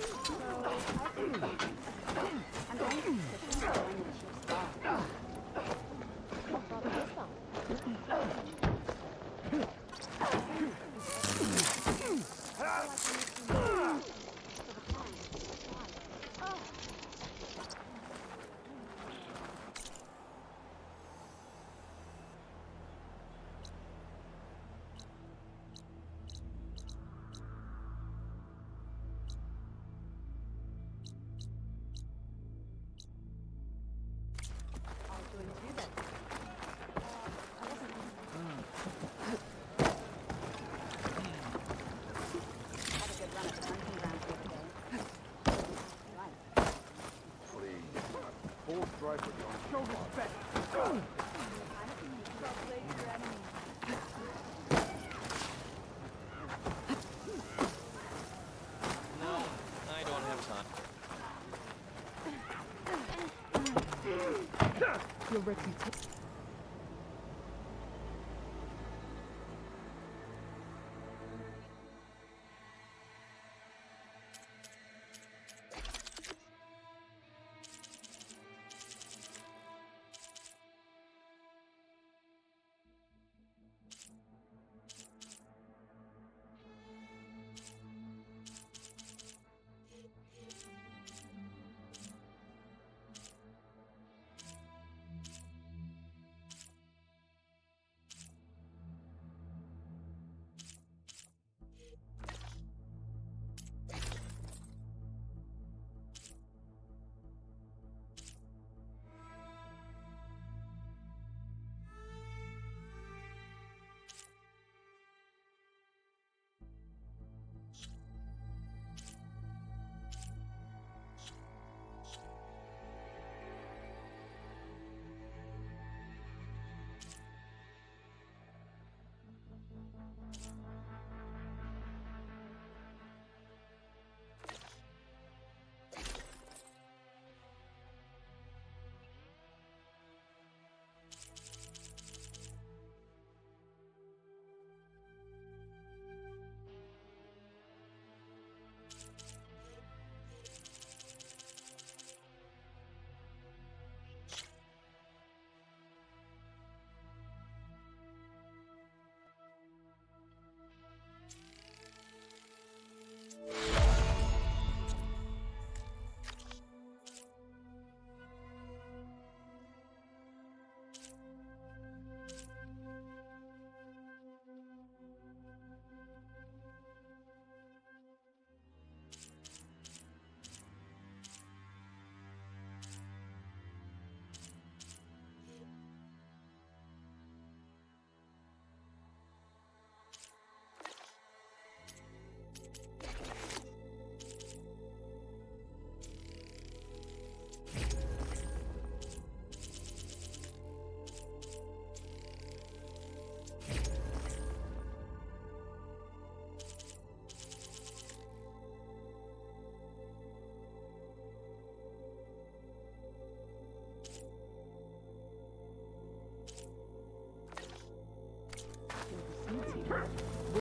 Your reputation.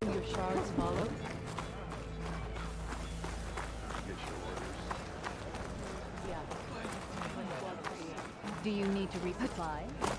Will your shards follow? Yeah. Do you need to resupply?